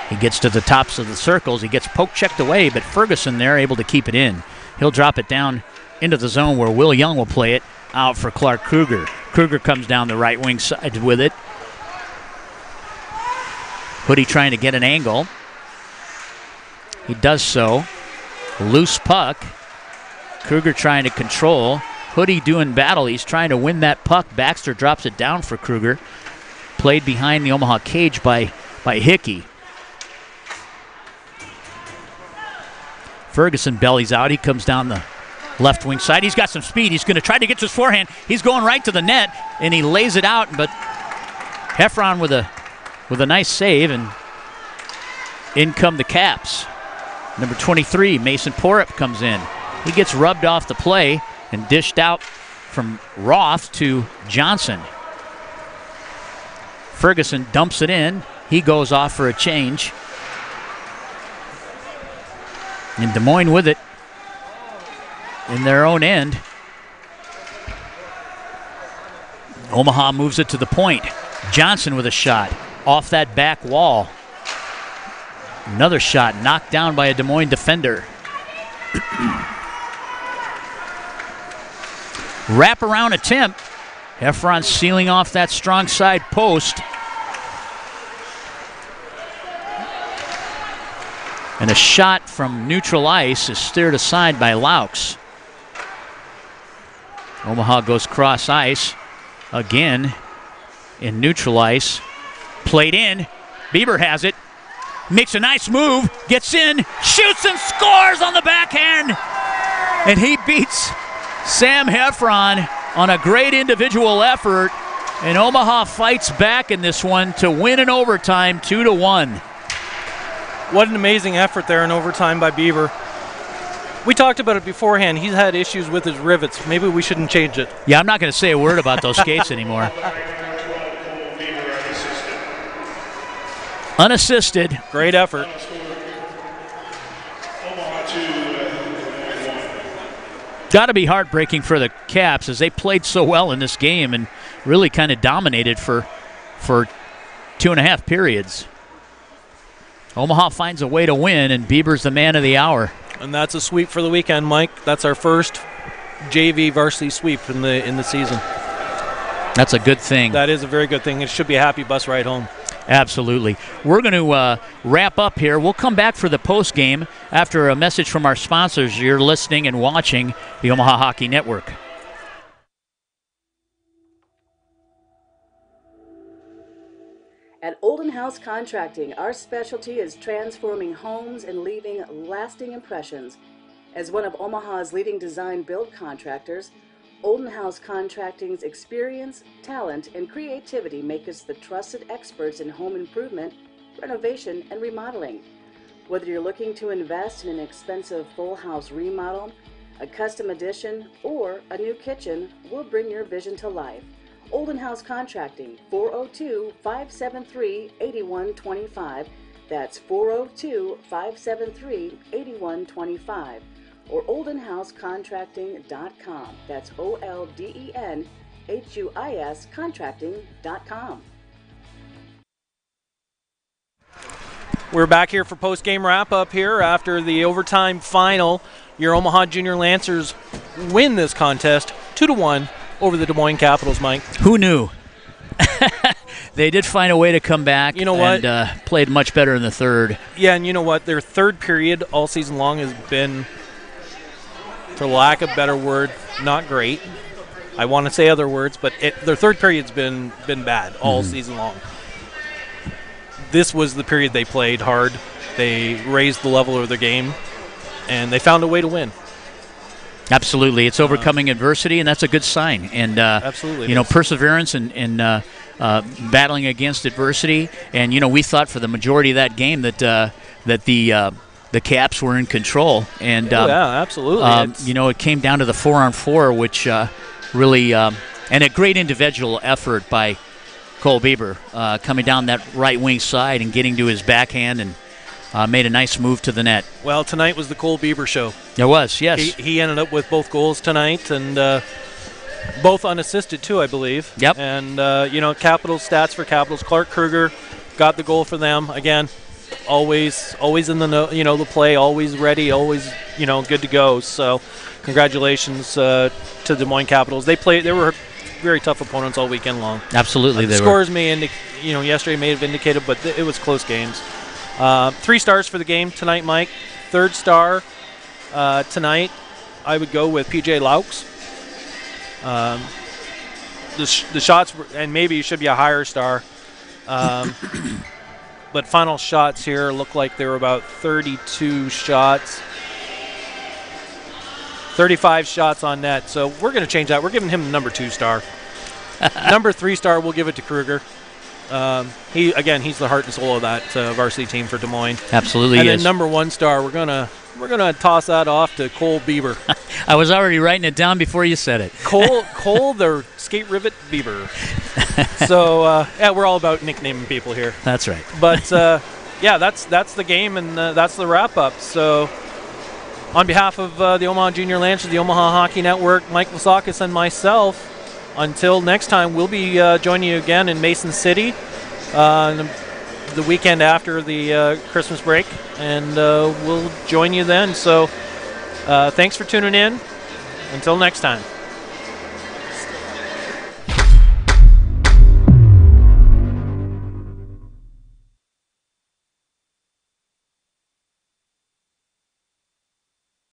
He gets to the tops of the circles. He gets poke checked away, but Ferguson there able to keep it in. He'll drop it down into the zone where Will Young will play it out for Clark Kruger. Kruger comes down the right wing side with it. Hoodie trying to get an angle. He does so. Loose puck. Kruger trying to control. Hoodie doing battle. He's trying to win that puck. Baxter drops it down for Kruger. Played behind the Omaha cage by Hickey. Ferguson bellies out. He comes down the left wing side. He's got some speed. He's going to try to get to his forehand. He's going right to the net, and he lays it out. But Heffron with a nice save, and in come the Caps. Number 23, Mason Porup comes in. He gets rubbed off the play and dished out from Roth to Johnson. Ferguson dumps it in. He goes off for a change. And Des Moines with it in their own end. Omaha moves it to the point. Johnson with a shot off that back wall. Another shot knocked down by a Des Moines defender. Wraparound attempt. Heffron sealing off that strong side post. And a shot from neutral ice is steered aside by Laux. Omaha goes cross ice again in neutral ice. Played in. Bieber has it. Makes a nice move. Gets in. Shoots and scores on the backhand. And he beats Sam Heffron on a great individual effort. And Omaha fights back in this one to win in overtime 2-1. What an amazing effort there in overtime by Bieber. We talked about it beforehand. He's had issues with his rivets. Maybe we shouldn't change it. Yeah, I'm not going to say a word about those skates anymore. Unassisted. Great effort. Got to be heartbreaking for the Caps as they played so well in this game and really kind of dominated for 2.5 periods. Omaha finds a way to win, and Bieber's the man of the hour. And that's a sweep for the weekend, Mike. That's our first JV varsity sweep in the season. That's a good thing. That is a very good thing. It should be a happy bus ride home. Absolutely. We're going to wrap up here. We'll come back for the post game after a message from our sponsors. You're listening and watching the Omaha Hockey Network. At Olden House Contracting, our specialty is transforming homes and leaving lasting impressions. As one of Omaha's leading design build contractors, Olden House Contracting's experience, talent, and creativity make us the trusted experts in home improvement, renovation, and remodeling. Whether you're looking to invest in an expensive full house remodel, a custom addition, or a new kitchen, we'll bring your vision to life. Olden House Contracting, 402-573-8125. That's 402-573-8125. Or oldenhousecontracting.com. That's OLDENHUIS contracting.com. We're back here for post-game wrap-up here after the overtime final. Your Omaha Junior Lancers win this contest 2-1 over the Des Moines Capitals, Mike. Who knew? They did find a way to come back. You know what? And played much better in the third. Yeah, and you know what? Their third period all season long has been, for lack of a better word, not great. I want to say other words, but their third period's been bad all season long. This was the period they played hard. They raised the level of their game, and they found a way to win. Absolutely. It's overcoming adversity, and that's a good sign. And, absolutely, perseverance and battling against adversity. And, we thought for the majority of that game that the the Caps were in control. And yeah, absolutely. you know, it came down to the 4-on-4, which really and a great individual effort by Cole Bieber coming down that right wing side and getting to his backhand and made a nice move to the net. Well, tonight was the Cole Bieber show. It was, yes. He ended up with both goals tonight, and both unassisted too, I believe. Yep. And you know, Capitals stats for Capitals. Clark Kruger got the goal for them again. Always in the the play, always ready, always good to go. So, congratulations to Des Moines Capitals. They were very tough opponents all weekend long. Absolutely, the scores may yesterday may have indicated, but it was close games. 3 stars for the game tonight, Mike. 3rd star tonight, I would go with PJ Laux. The shots were, and maybe it should be a higher star. But final shots here look like they were about 32 shots. 35 shots on net. So we're going to change that. We're giving him the number 2 star. Number 3 star, we'll give it to Kruger. He's the heart and soul of that varsity team for Des Moines. Absolutely, and is. then number 1 star, we're gonna toss that off to Cole Bieber. I was already writing it down before you said it. Cole the skate rivet Bieber. So yeah, we're all about nicknaming people here. That's right. But yeah, that's the game, and that's the wrap up. So on behalf of the Omaha Junior Lancers, the Omaha Hockey Network, Mike Lasakis, and myself, until next time, we'll be joining you again in Mason City the weekend after the Christmas break, and we'll join you then. So thanks for tuning in. Until next time.